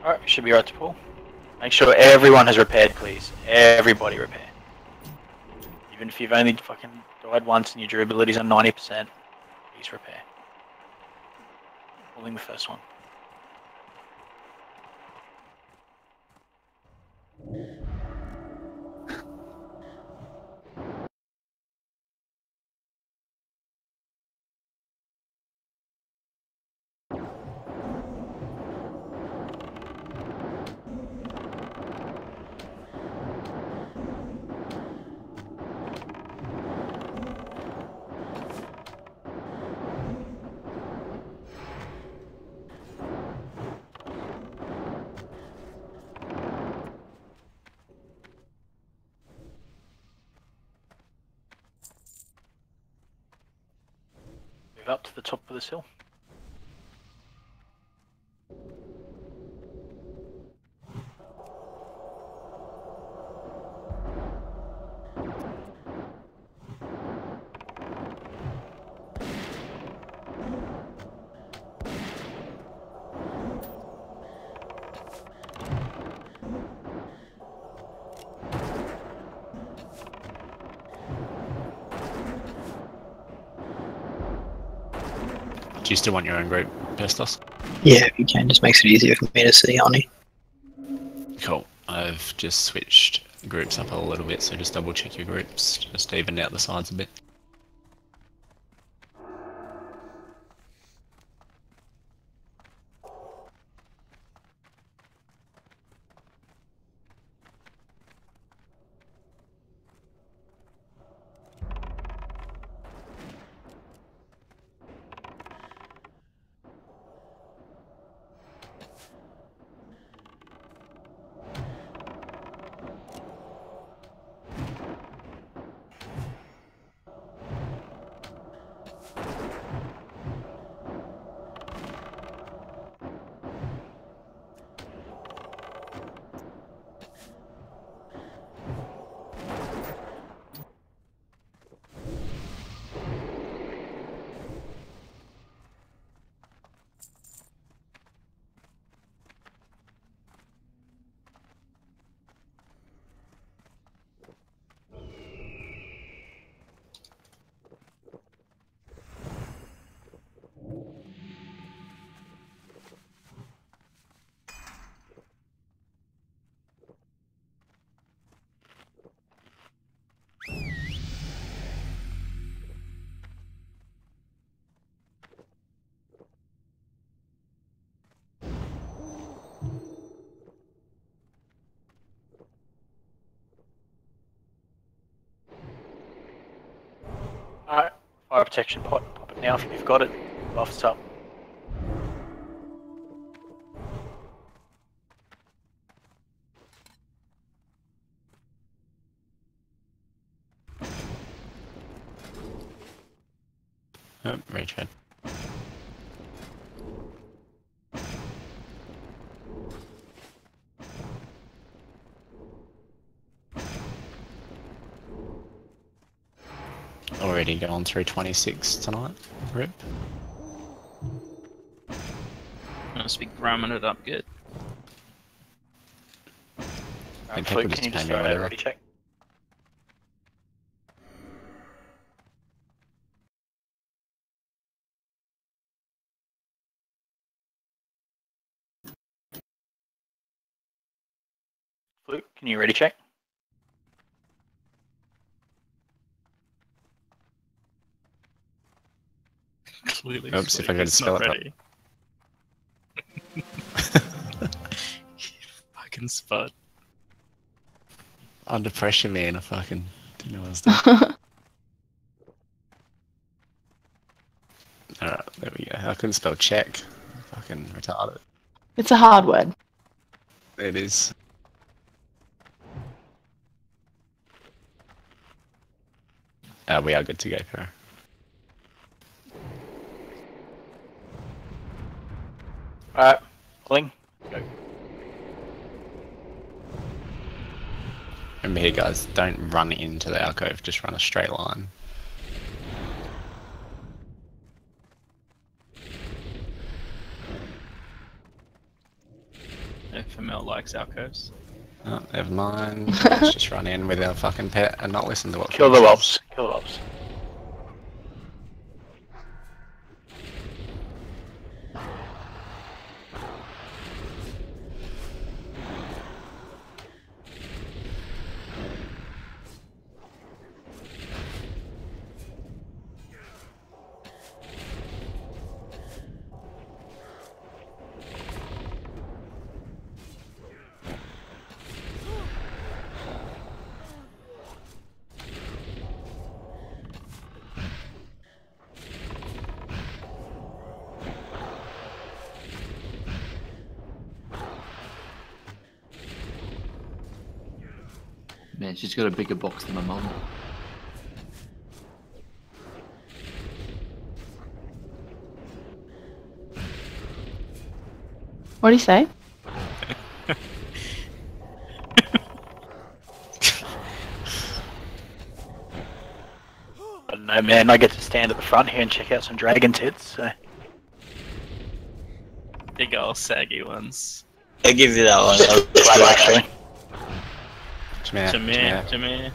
Alright, we should be right to pull. Make sure everyone has repaired, please. Everybody repair. Even if you've only fucking died once and your durability's on 90%, please repair. Pulling the first one. Move up to the top of this hill. Do you still want your own group, Pestos? Yeah, if you can, just makes it easier for me to see Ony. Cool. I've just switched groups up a little bit, so just double check your groups, just even out the sides a bit. Alright, fire protection pot. Pop it now if you've got it. Buffs up. Oh, retread. Already gone through 26 tonight. Rip. Must be gramming it up good. I think people just pay me whatever. Check. Luke, can you ready check? Clearly. Oops, if I go to spell it. Fucking spud. Under pressure, man. I fucking didn't know what I was doing. Alright, there we go. I couldn't spell check. Fucking retarded. It's a hard word. It is. We are good to go, Pro. Alright, Kling, go. Remember here, guys, don't run into the alcove, just run a straight line. FML likes alcoves. Oh, never mind. Let's just run in with our fucking pet and not listen to what. Kill the wobs. Kill the wobs. Man, she's got a bigger box than my mum. What do you say? I don't know, man. I get to stand at the front here and check out some dragon tits. So. Big old saggy ones. I'll give you that one. Glad, actually. Jameer.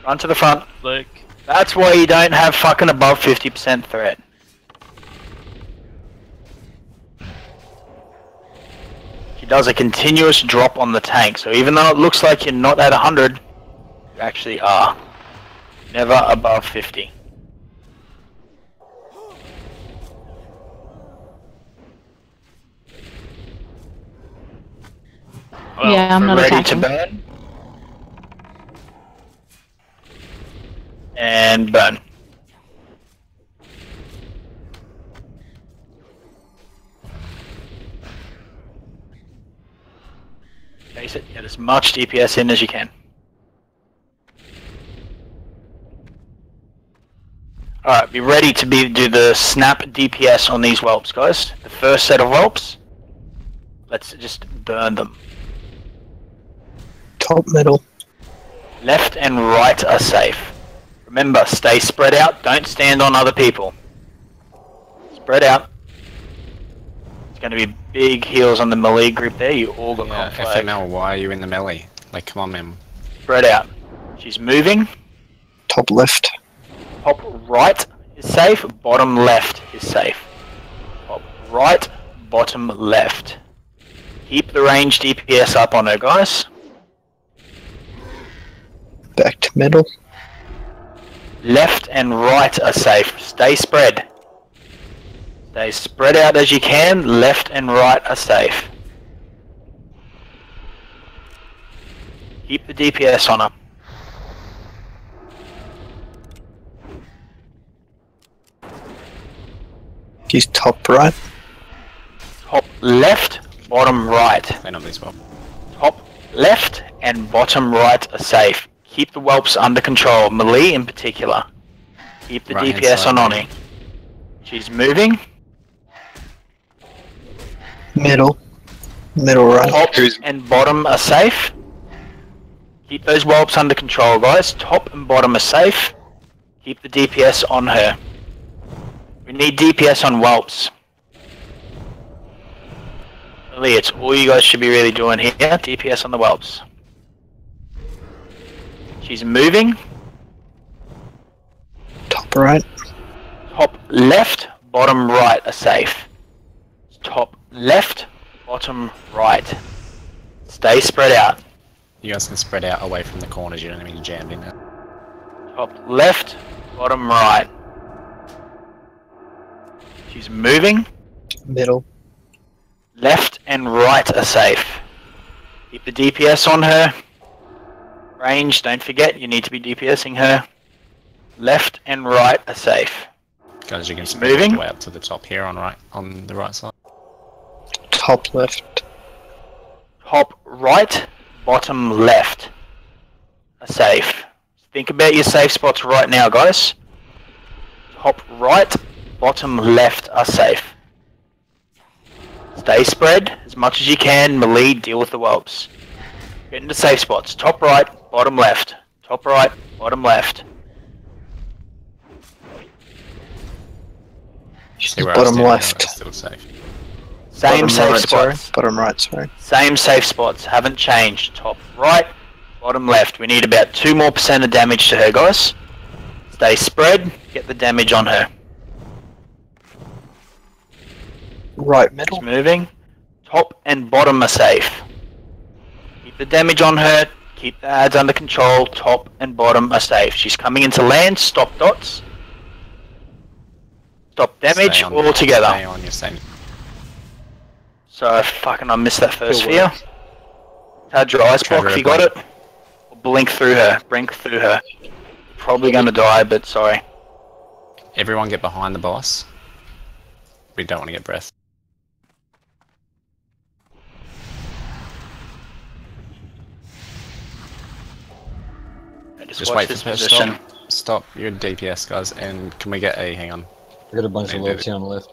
Run to the front. Luke. That's why you don't have fucking above 50% threat. She does a continuous drop on the tank, so even though it looks like you're not at 100, you actually are. Never above 50. Well, Yeah, I'm not ready attacking. to burn. And burn. Chase it, get as much DPS in as you can. Alright, be ready to do the snap DPS on these whelps, guys. The first set of whelps, let's just burn them. Top, middle. Left and right are safe. Remember, stay spread out, don't stand on other people. Spread out. It's going to be big heals on the melee group there, you all got Yeah, conflict. FML, why are you in the melee? Like, come on, man. Spread out. She's moving. Top left. Top right is safe, bottom left is safe. Top right, bottom left. Keep the range DPS up on her, guys. Back to middle. Left and right are safe. Stay spread. Stay spread out as you can. Left and right are safe. Keep the DPS on her. He's top right. Top left, bottom right. Clean up this well. Top left and bottom right are safe. Keep the whelps under control, melee in particular. Keep the Right-hand DPS side. on Ony. She's moving. Middle. Middle right. Top and bottom are safe. Keep those whelps under control, guys. Top and bottom are safe. Keep the DPS on her. We need DPS on whelps. Really, it's all you guys should be really doing here. DPS on the whelps. She's moving. Top right. Top left, bottom right are safe. Top left, bottom right. Stay spread out. You guys can spread out away from the corners, you don't need to jam in there. Top left, bottom right. She's moving. Middle. Left and right are safe. Keep the DPS on her. Range, don't forget, you need to be DPSing her. Left and right are safe. Guys, you can spread Moving. way up to the top here on the right side. Top left. Top right, bottom left are safe. Think about your safe spots right now, guys. Top right, bottom left are safe. Stay spread as much as you can. Melee, deal with the whelps. Get into safe spots. Top right, bottom left. Top right, bottom left. See where I was Bottom doing, left. that's still safe. Same Bottom safe right, spots. sorry. Bottom right, sorry. Same safe spots. Haven't changed. Top right, bottom left. We need about 2% more of damage to her, guys. Stay spread. Get the damage on her. Right middle. She's moving. Top and bottom are safe. Keep the damage on her. Keep the ads under control. Top and bottom are safe. She's coming into land. Stop dots. Stop damage Stay on- altogether. Stay on your same. So fucking I missed that first Good sphere. work. Had your ice Trevor, block if you got it. blink. Or blink through her. Blink through her. Probably gonna die, but sorry. Everyone get behind the boss. We don't want to get breath. Just watch wait this for her. position. Stop your DPS, guys. And can we get a hang on? I got a bunch of Maybe. lobs here on the left.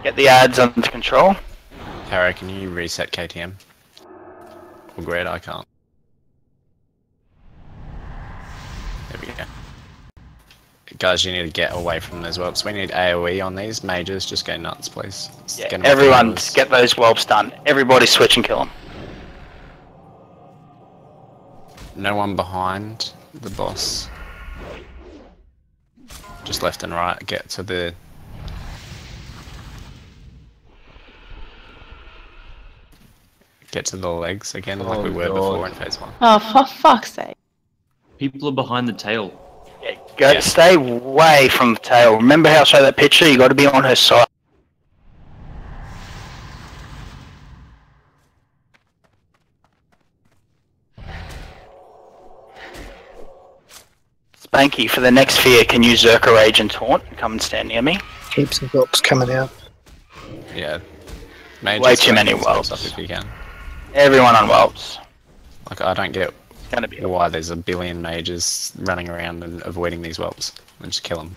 Get the ads under control. Tara, can you reset KTM? Or Greta, I can't. There we go. Guys, you need to get away from those whelps. We need AoE on these mages. Just go nuts, please. Just Yeah, get 'em off the everyone, healers. get those whelps done. Everybody switch and kill them. No one behind the boss. Just left and right. Get to the get to the legs again like we Oh, were God. before in phase 1. Oh, for fuck's sake. People are behind the tail. Go stay away from the tail. Remember how I showed that picture? You got to be on her side. Spanky, for the next fear, can you Zerker Rage and Taunt and come and stand near me? Heaps of whelps coming out. Yeah. Way too many whelps. Up if you can. Everyone on whelps. Like, I don't get gonna be why there's a billion mages running around and avoiding these whelps. And just kill them.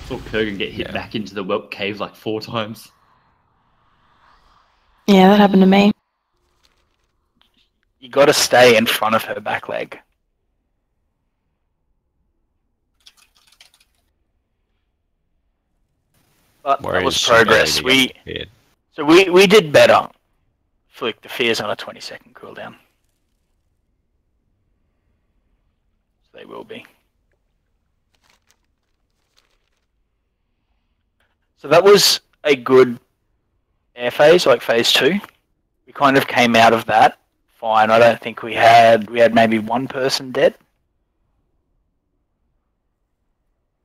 Saw Kurgan get hit back into the whelp cave like 4 times. Yeah, that happened to me. You got to stay in front of her back leg. But that was progress. We did better. Flick, the fear's on a 20-second cooldown. So they will be. So that was a good air phase, like phase 2. We kind of came out of that fine. I don't think we had maybe one person dead.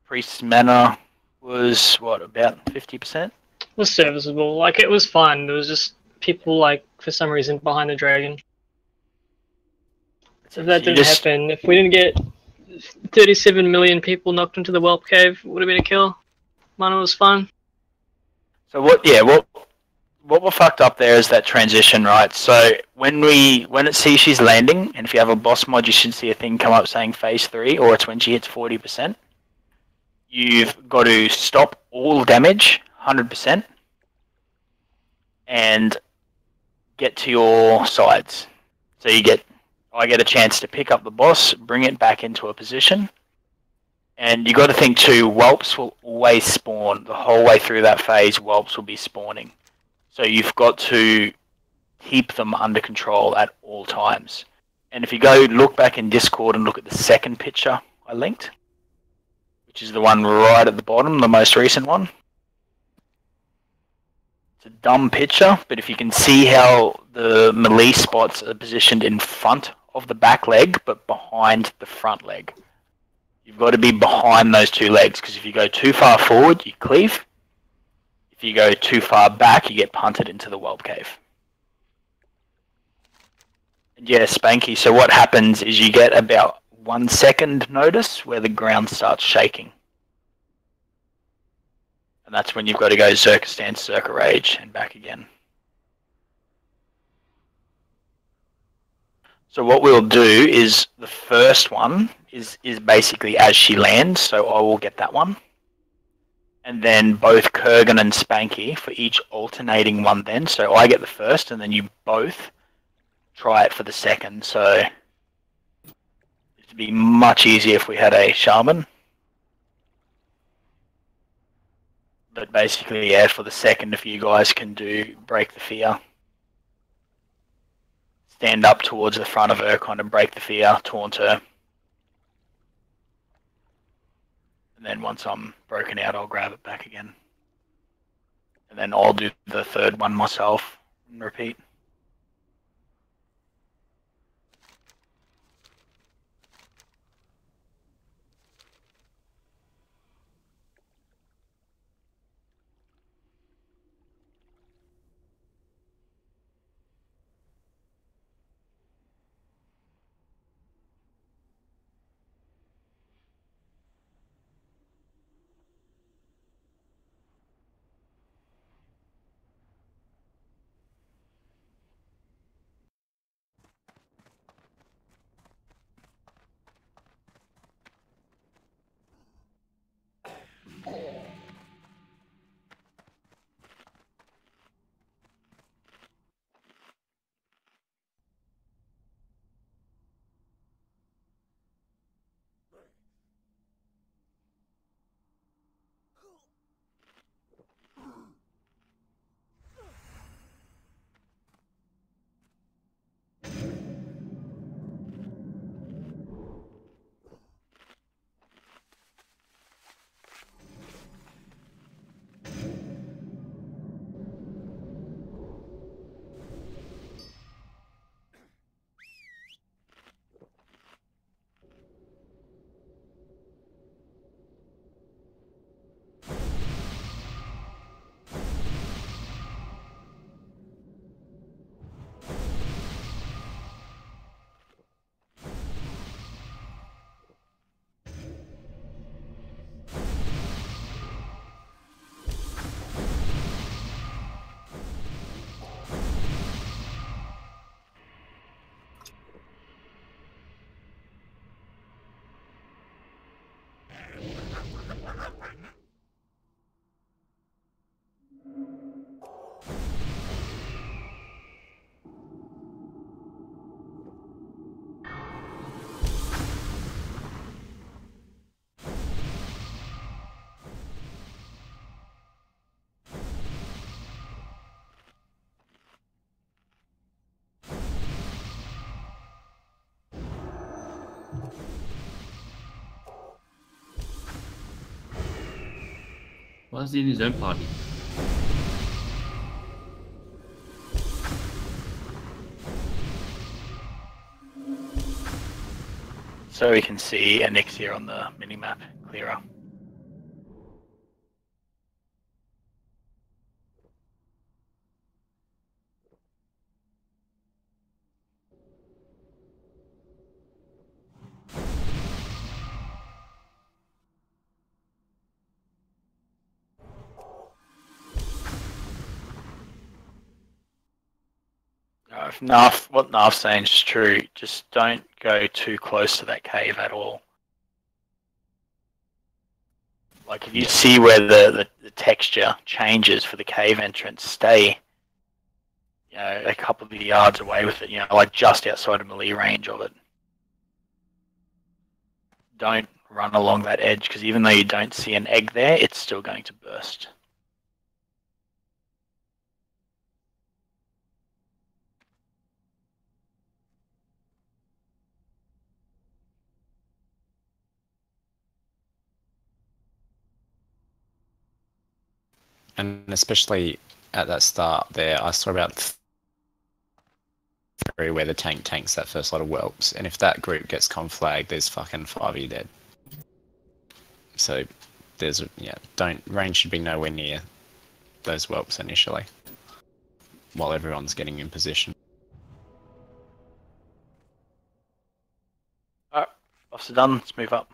Priest's mana was what, about 50%? It was serviceable. Like, it was fun. There was just people, like, for some reason, behind the dragon. So if that didn't happen, if we didn't get 37 million people knocked into the whelp cave, it would have been a kill. Mana was fun. So what we're fucked up there is that transition, right? So when it sees she's landing, and if you have a boss mod, you should see a thing come up saying phase 3, or it's when she hits 40%. You've got to stop all damage, 100%, and get to your sides. So I get a chance to pick up the boss, bring it back into a position, and you got to think too, whelps will always spawn the whole way through that phase. Whelps will be spawning, so you've got to keep them under control at all times. And if you go look back in Discord and look at the second picture I linked, which is the one right at the bottom, the most recent one. It's a dumb picture, but if you can see how the melee spots are positioned in front of the back leg, but behind the front leg. You've got to be behind those two legs, because if you go too far forward, you cleave. If you go too far back, you get punted into the whelp cave. And yeah, Spanky, so what happens is you get about 1 second notice where the ground starts shaking. And that's when you've got to go Zerker Stance, Zerker Rage, and back again. So what we'll do is the first one is basically as she lands, so I will get that one. And then both Kurgan and Spanky for each alternating one then. So I get the first, and then you both try it for the second. So it'd be much easier if we had a shaman. But basically, yeah, for the second, if you guys can do break the fear. Stand up towards the front of her, kind of break the fear, taunt her. And then once I'm broken out, I'll grab it back again. And then I'll do the third one myself and repeat. Why is he in his own party? So we can see Anixia on the minimap clearer. If what Narf's saying is true, just don't go too close to that cave at all. Like if you see where the texture changes for the cave entrance, stay a couple of yards away with it, like just outside of melee range of it. Don't run along that edge, because even though you don't see an egg there, it's still going to burst. And especially at that start there, I saw about where the tank tanks that first lot of whelps, and if that group gets conflagged, there's fucking 5 of you dead. So there's range should be nowhere near those whelps initially, while everyone's getting in position. Alright, officer done, let's move up.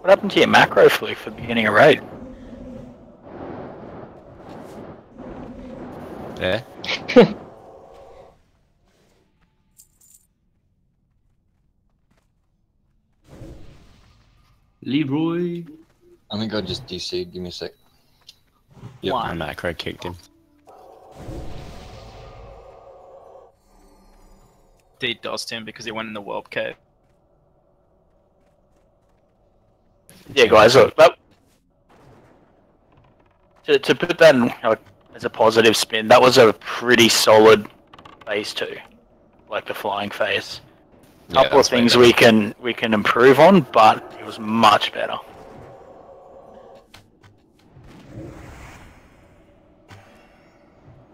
What happened to your macro fluke for the beginning of raid? Yeah. Leroy. I think I just DC'd. Give me a sec. Yep, my macro kicked him. DDoSed him because he went in the Warp Cave. Yeah, guys, look, to put that in, as a positive spin, that was a pretty solid phase 2, like the flying phase. Couple of things we can improve on, but it was much better.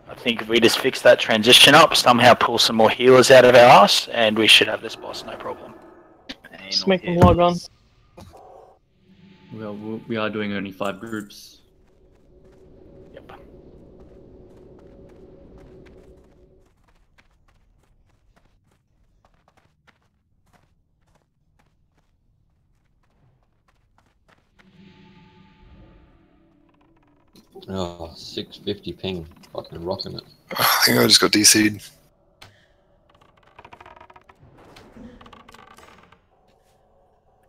I think if we just fix that transition up, somehow pull some more healers out of our ass, and we should have this boss no problem. Just make them log on. Well, we are doing only 5 groups. Yep. Oh, 650 ping. Fucking rocking it. I think I just got DC'd.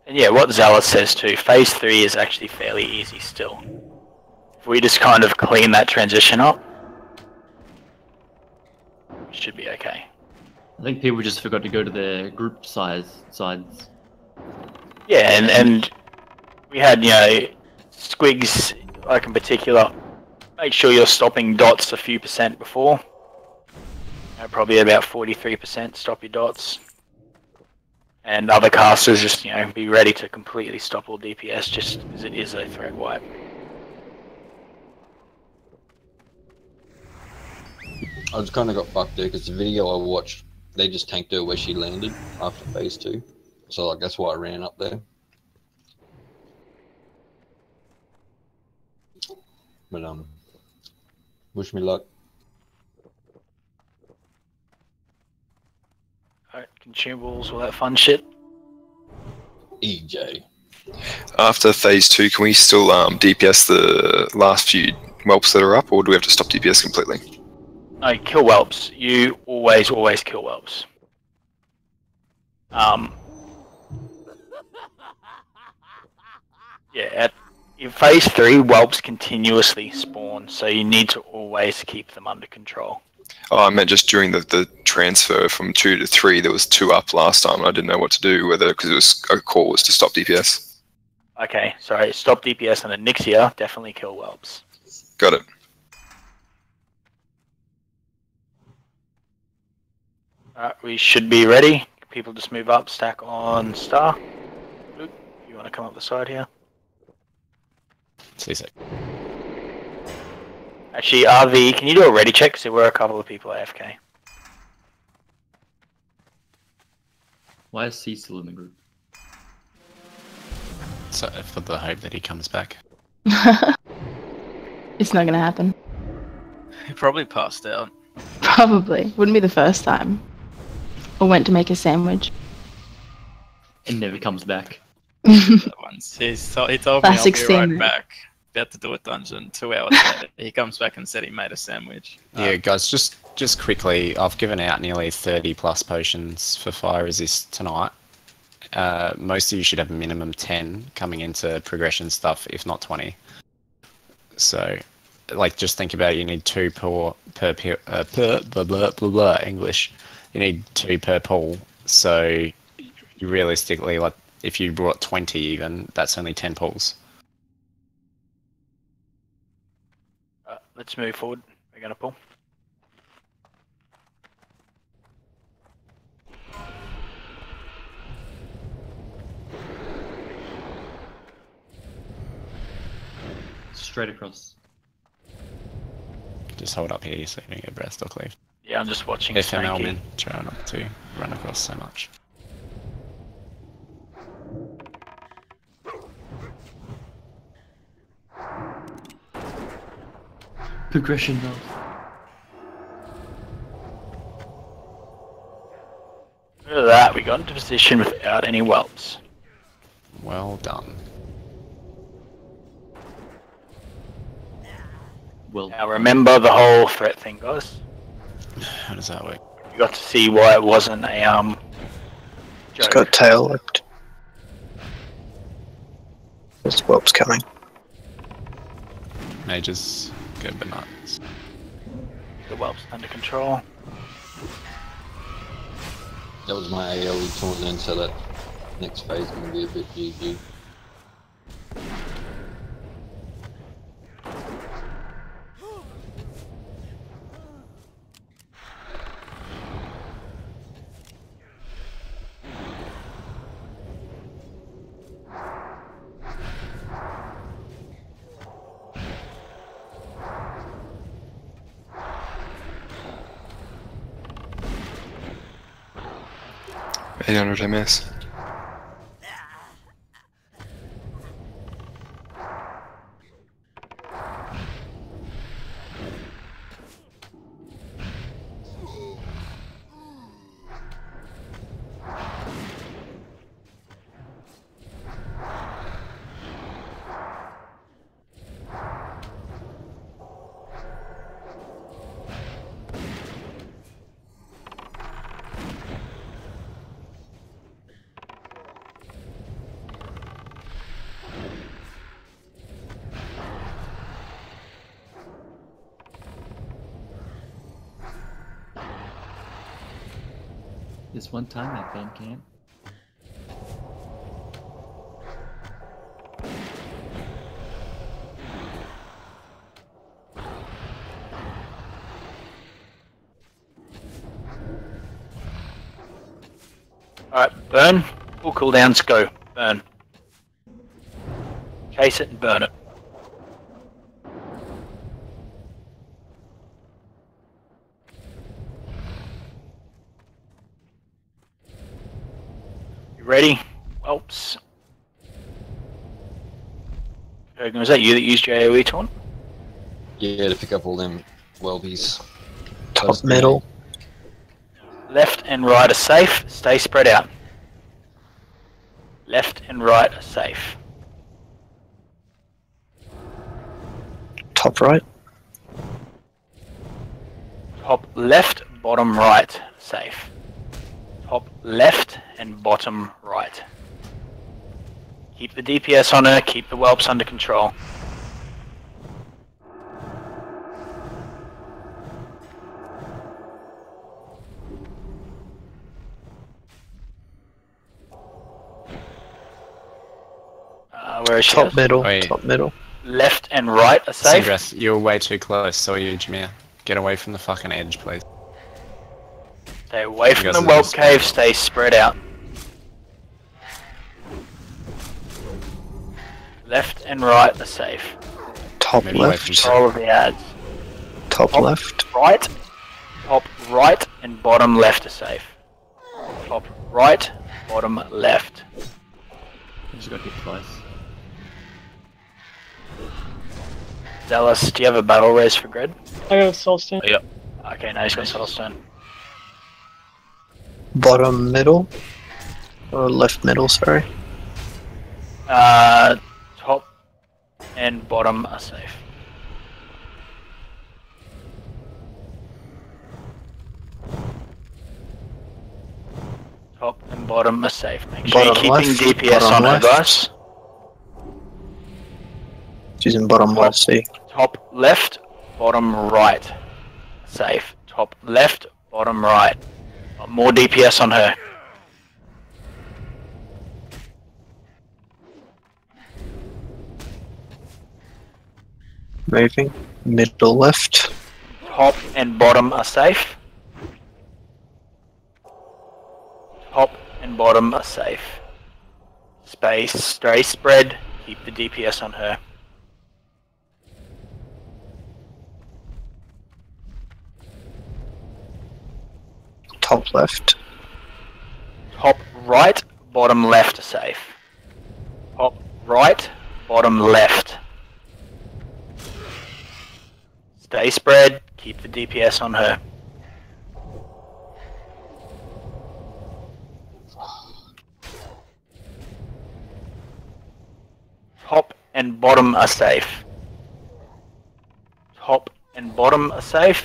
And yeah, what Zealous says too, phase 3 is actually fairly easy still. If we just kind of clean that transition up, we should be okay. I think people just forgot to go to their group sides. Yeah, and we had, squigs, like in particular, make sure you're stopping dots a few percent before. Probably about 43% stop your dots. And other casters just, be ready to completely stop all DPS just as it is a threat wipe. I just kind of got fucked there because the video I watched, they just tanked her where she landed after phase 2. So like, that's why I ran up there. But wish me luck. Alright, consumables, all that fun shit. EJ. After phase 2, can we still DPS the last few whelps that are up, or do we have to stop DPS completely? No, kill whelps. You always kill whelps. Yeah, In phase 3, whelps continuously spawn, so you need to always keep them under control. Oh, I meant just during the transfer from 2 to 3, there was 2 up last time, and I didn't know what to do, whether because it was a call was to stop DPS. Okay, sorry, stop DPS and Anixia, definitely kill whelps. Got it. Alright, we should be ready. People just move up, stack on star. Luke, you want to come up the side here? See, Actually, RV, can you do a ready check? Because there were a couple of people AFK. Why is C still in the group? So for the hope that he comes back. It's not gonna happen. He probably passed out. Probably. Wouldn't be the first time. Or went to make a sandwich. It never comes back. That once. He told me I'll Classic be right sandwich. back. About to do a dungeon. 2 hours later, he comes back and said he made a sandwich. Yeah, guys, just quickly, I've given out nearly 30 plus potions for fire resist tonight. Most of you should have a minimum 10 coming into progression stuff, if not 20. So, like, just think about it. You need 2 per blah, blah, blah, blah, English. You need 2 per pool. So, you realistically, like, if you brought 20 even, that's only 10 pools. Let's move forward. We're going to pull. Straight across. Just hold up here so you don't get breath or cleave. Yeah, I'm just watching FML Spanky. men, try not to run across so much. Progression though. Look at that, we got into position without any whelps. Well done. Well, now remember the whole threat thing, guys. How does that work? You got to see why it wasn't a It's got tail left. There's whelps coming. Mages, go bananas. The whelps under control. That was my AoE taunt then, so that next phase is going to be a bit GG. MS. This one time at band camp. Alright, burn. Full cooldowns, go. Burn. Chase it and burn it. You ready? Whelps. Was that you that used your AoE taunt? Yeah, to pick up all them whelpies. Top middle. Left and right are safe. Stay spread out. Left and right are safe. Top right. Top left, bottom right, safe. Top left and bottom right. Keep the DPS on her, keep the whelps under control. Where is she? Top middle, Wait. top middle. Left and right are safe. Seagrass, you're way too close, so are you, Jameer. Get away from the fucking edge, please. Stay away from guys the are whelp just- cave, stay spread out. Left and right are safe. Top Maybe away left. from Control of the ads. Top left. Right, top right, and bottom left are safe. Top right, bottom left. Just got hit twice. Zealous, do you have a battle race for Grid? I got Soulstone. Yep. Okay, now he's got Soulstone. Bottom middle. Or left middle, sorry. Top and bottom are safe. Top and bottom are safe. Make sure you're Bottom keeping left, DPS bottom on her, left. guys. She's in bottom left, see. Top left, bottom right. Safe. Top left, bottom right. More DPS on her. Moving. Middle left. Top and bottom are safe. Top and bottom are safe. Space, stay spread, keep the DPS on her. Top left. Top right, bottom left are safe. Top right, bottom left. Stay spread, keep the DPS on her. Top and bottom are safe. Top and bottom are safe.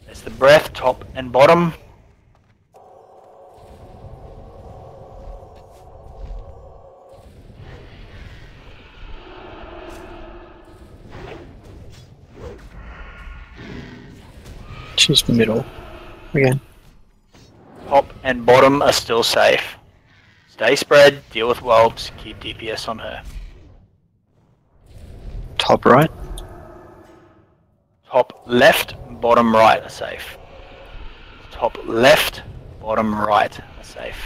There's the breath, top and bottom. She's middle. Again. Top and bottom are still safe. Stay spread, deal with whelps, keep DPS on her. Top right. Top left, bottom right are safe. Top left, bottom right are safe.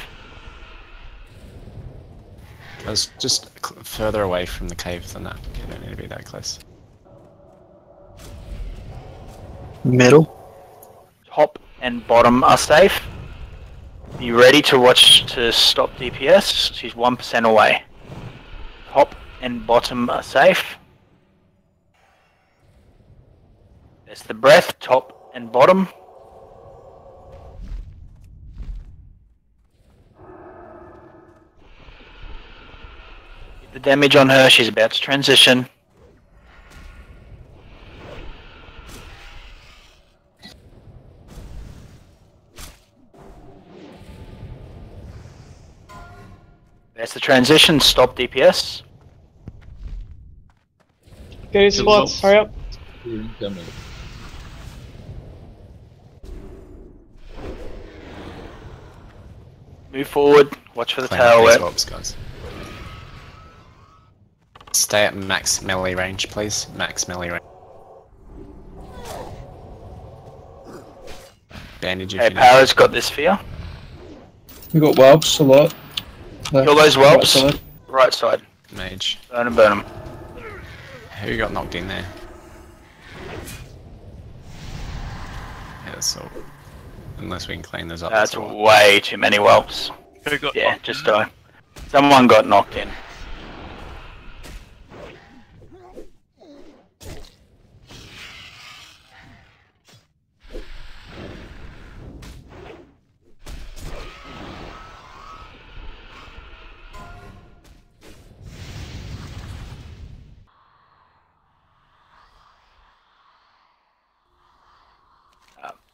I was just further away from the cave than that. You don't need to be that close. Middle. Top and bottom are safe. Be ready to watch to stop DPS. She's 1% away. Top and bottom are safe. There's the breath, top and bottom. Get the damage on her, she's about to transition. There's the transition, stop DPS. Go to spots, hurry up. Move forward, watch for the Clean tail up these whip. orbs, guys. Stay at max melee range, please. Max melee range. Bandage if Hey, you need. Para's got this for you. We got whelps a lot. Kill those whelps. Right side. Right side. Mage. Burn them, burn them. Who got knocked in there? Yeah, that's all. Unless we can clean those up. That's all. way too many whelps. Who got Yeah, just die. Someone got knocked in.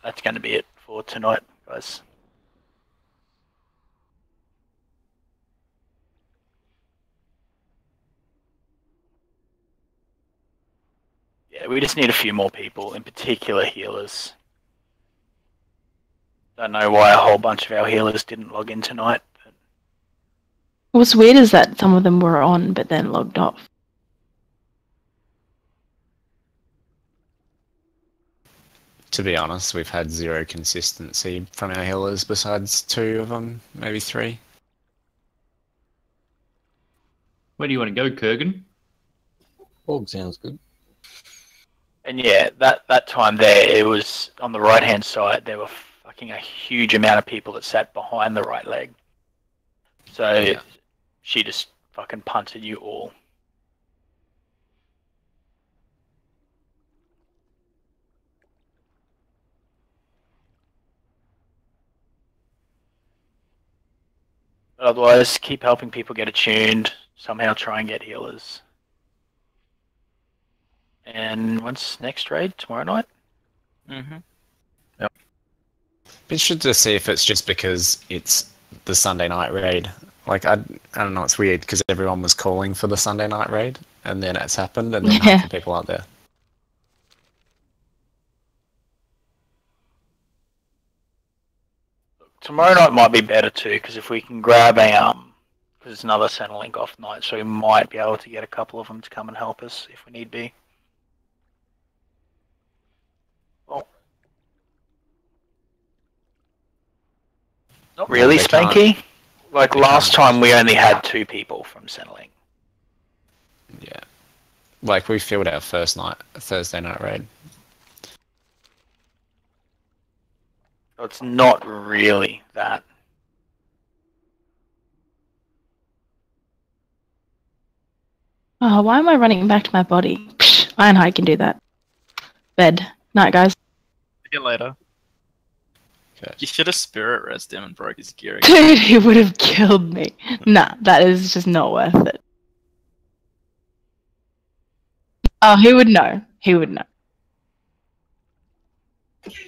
That's going to be it for tonight, guys. we just need a few more people, in particular healers. Don't know why a whole bunch of our healers didn't log in tonight. What's weird is that some of them were on but then logged off. To be honest, we've had zero consistency from our healers besides 2 of them, maybe 3. Where do you want to go, Kurgan? Org sounds good. And yeah, that time there, it was on the right-hand side, there were fucking a huge amount of people that sat behind the right leg. So she just fucking punted you all. But otherwise, keep helping people get attuned, somehow try and get healers. And when's next raid? Tomorrow night? Mm-hmm. Yep. Be interested to see if it's just because it's the Sunday night raid. Like, I don't know, it's weird because everyone was calling for the Sunday night raid, and then it's happened, and then half the people aren't there. Tomorrow night might be better too, because if we can grab a because it's another Centrelink off night, so we might be able to get a couple of them to come and help us if we need be. Oh. Not really, they Spanky? can't- Like they last can't. time we only had 2 people from Centrelink. Yeah. Like, we filled our first night, Thursday night raid. So it's not really that. Oh, why am I running back to my body? Psh, Ironhide can do that. Bed. Night, guys. See you later. You should have spirit rest him and broke his gear. Dude, he would have killed me. Nah, that is just not worth it. Oh, he would know. He would know.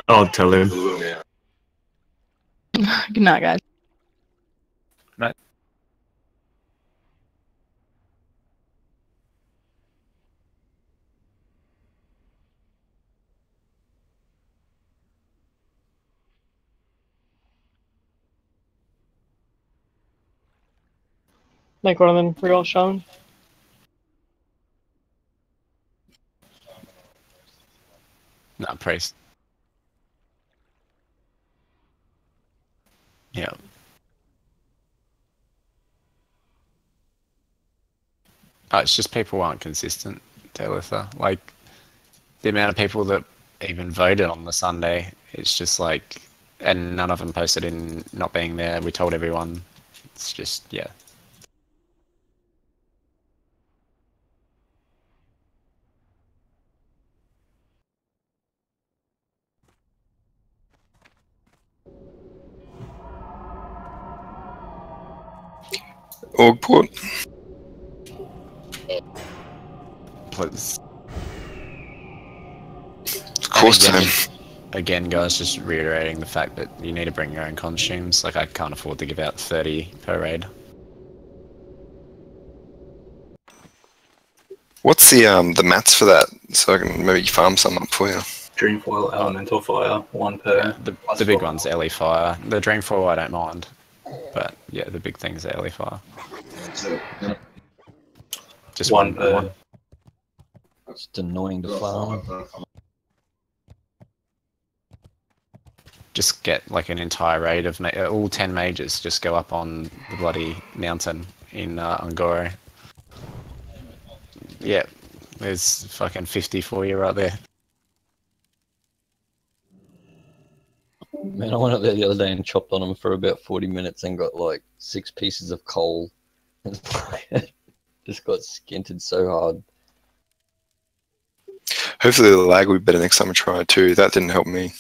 I'll tell him. Good night, guys. Right. Make one of them reroll shown. Nah, priest. Yeah. It's just people aren't consistent, Talitha. Like, the amount of people that even voted on the Sunday, it's just like, and none of them posted in not being there. We told everyone. It's just, yeah. Orgport. Please. Of course, again, Tim. again, guys, just reiterating the fact that you need to bring your own costumes. Like, I can't afford to give out 30 per raid. What's the mats for that? So I can maybe farm some up for you. Dreamfoil, Elemental Fire, 1 per. Yeah, the big one's LE Fire. The Dreamfoil I don't mind. But yeah, the big thing's LE Fire. Just 1 per. It's annoying to farm. Just get like an entire raid of all 10 mages. Just go up on the bloody mountain in Ungoro. Yeah, there's fucking 50 for you right there. Man, I went up there the other day and chopped on them for about 40 minutes and got like 6 pieces of coal. Just got skinted so hard. Hopefully the lag will be better next time I try too. That didn't help me.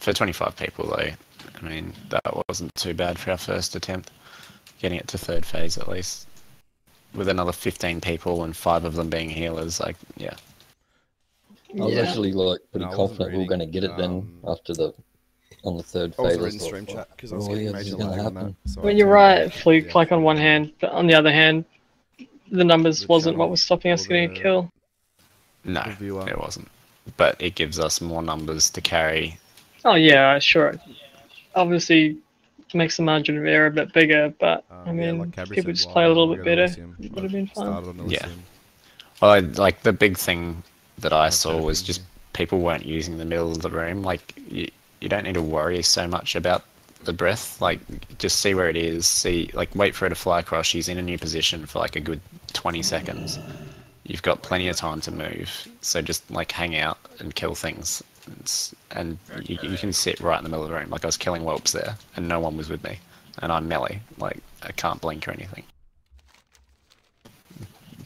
For 25 people, though, I mean, that wasn't too bad for our first attempt. Getting it to third phase, at least. With another 15 people and 5 of them being healers, like, yeah. I was actually like pretty No, I wasn't confident we were going to get it then after on the third I phase. wasn't reading thought, stream chat "Fuck, because I was oh, getting yeah, this major is gonna lag on that. happen." So I Well, you're turned right, off Fluke, the like on one hand, but on the other hand, the numbers wasn't what channel was stopping us or getting a the- kill. No, the viewer. it wasn't. But it gives us more numbers to carry. Oh yeah, sure. Obviously, makes the margin of error a bit bigger, but I yeah, mean, like if Cabri people said, just while play a little I bit go to better, Elysium, it would I have been fine. started on Yeah. Elysium. Well, like, the big thing that I saw better was ping just here. people weren't using the middle of the room. Like, you don't need to worry so much about the breath. Like, just see where it is. See, like, wait for her to fly across. She's in a new position for like a good 20 seconds. You've got plenty of time to move. So just like hang out and kill things. And you can sit right in the middle of the room. Like, I was killing whelps there, and no one was with me. And I'm melee. Like, I can't blink or anything.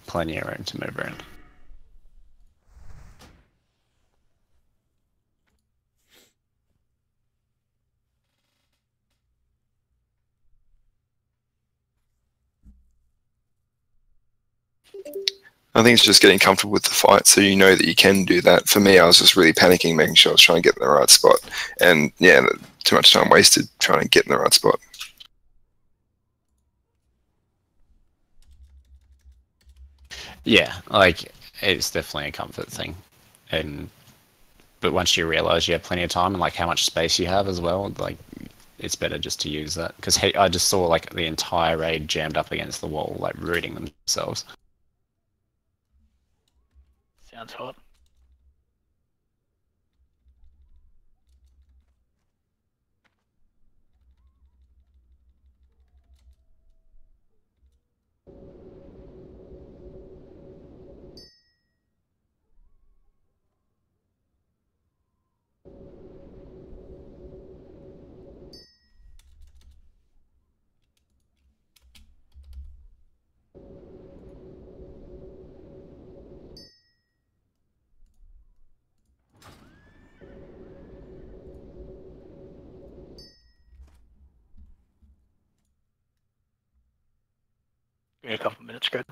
Plenty of room to move around. I think it's just getting comfortable with the fight, so you know that you can do that. For me, I was just really panicking, making sure I was trying to get in the right spot, and yeah, too much time wasted trying to get in the right spot. Yeah, like, it's definitely a comfort thing. But once you realise you have plenty of time and like how much space you have as well, like, it's better just to use that. Because I just saw like the entire raid jammed up against the wall, like rooting themselves. Sounds hot. Give me a couple of minutes, good.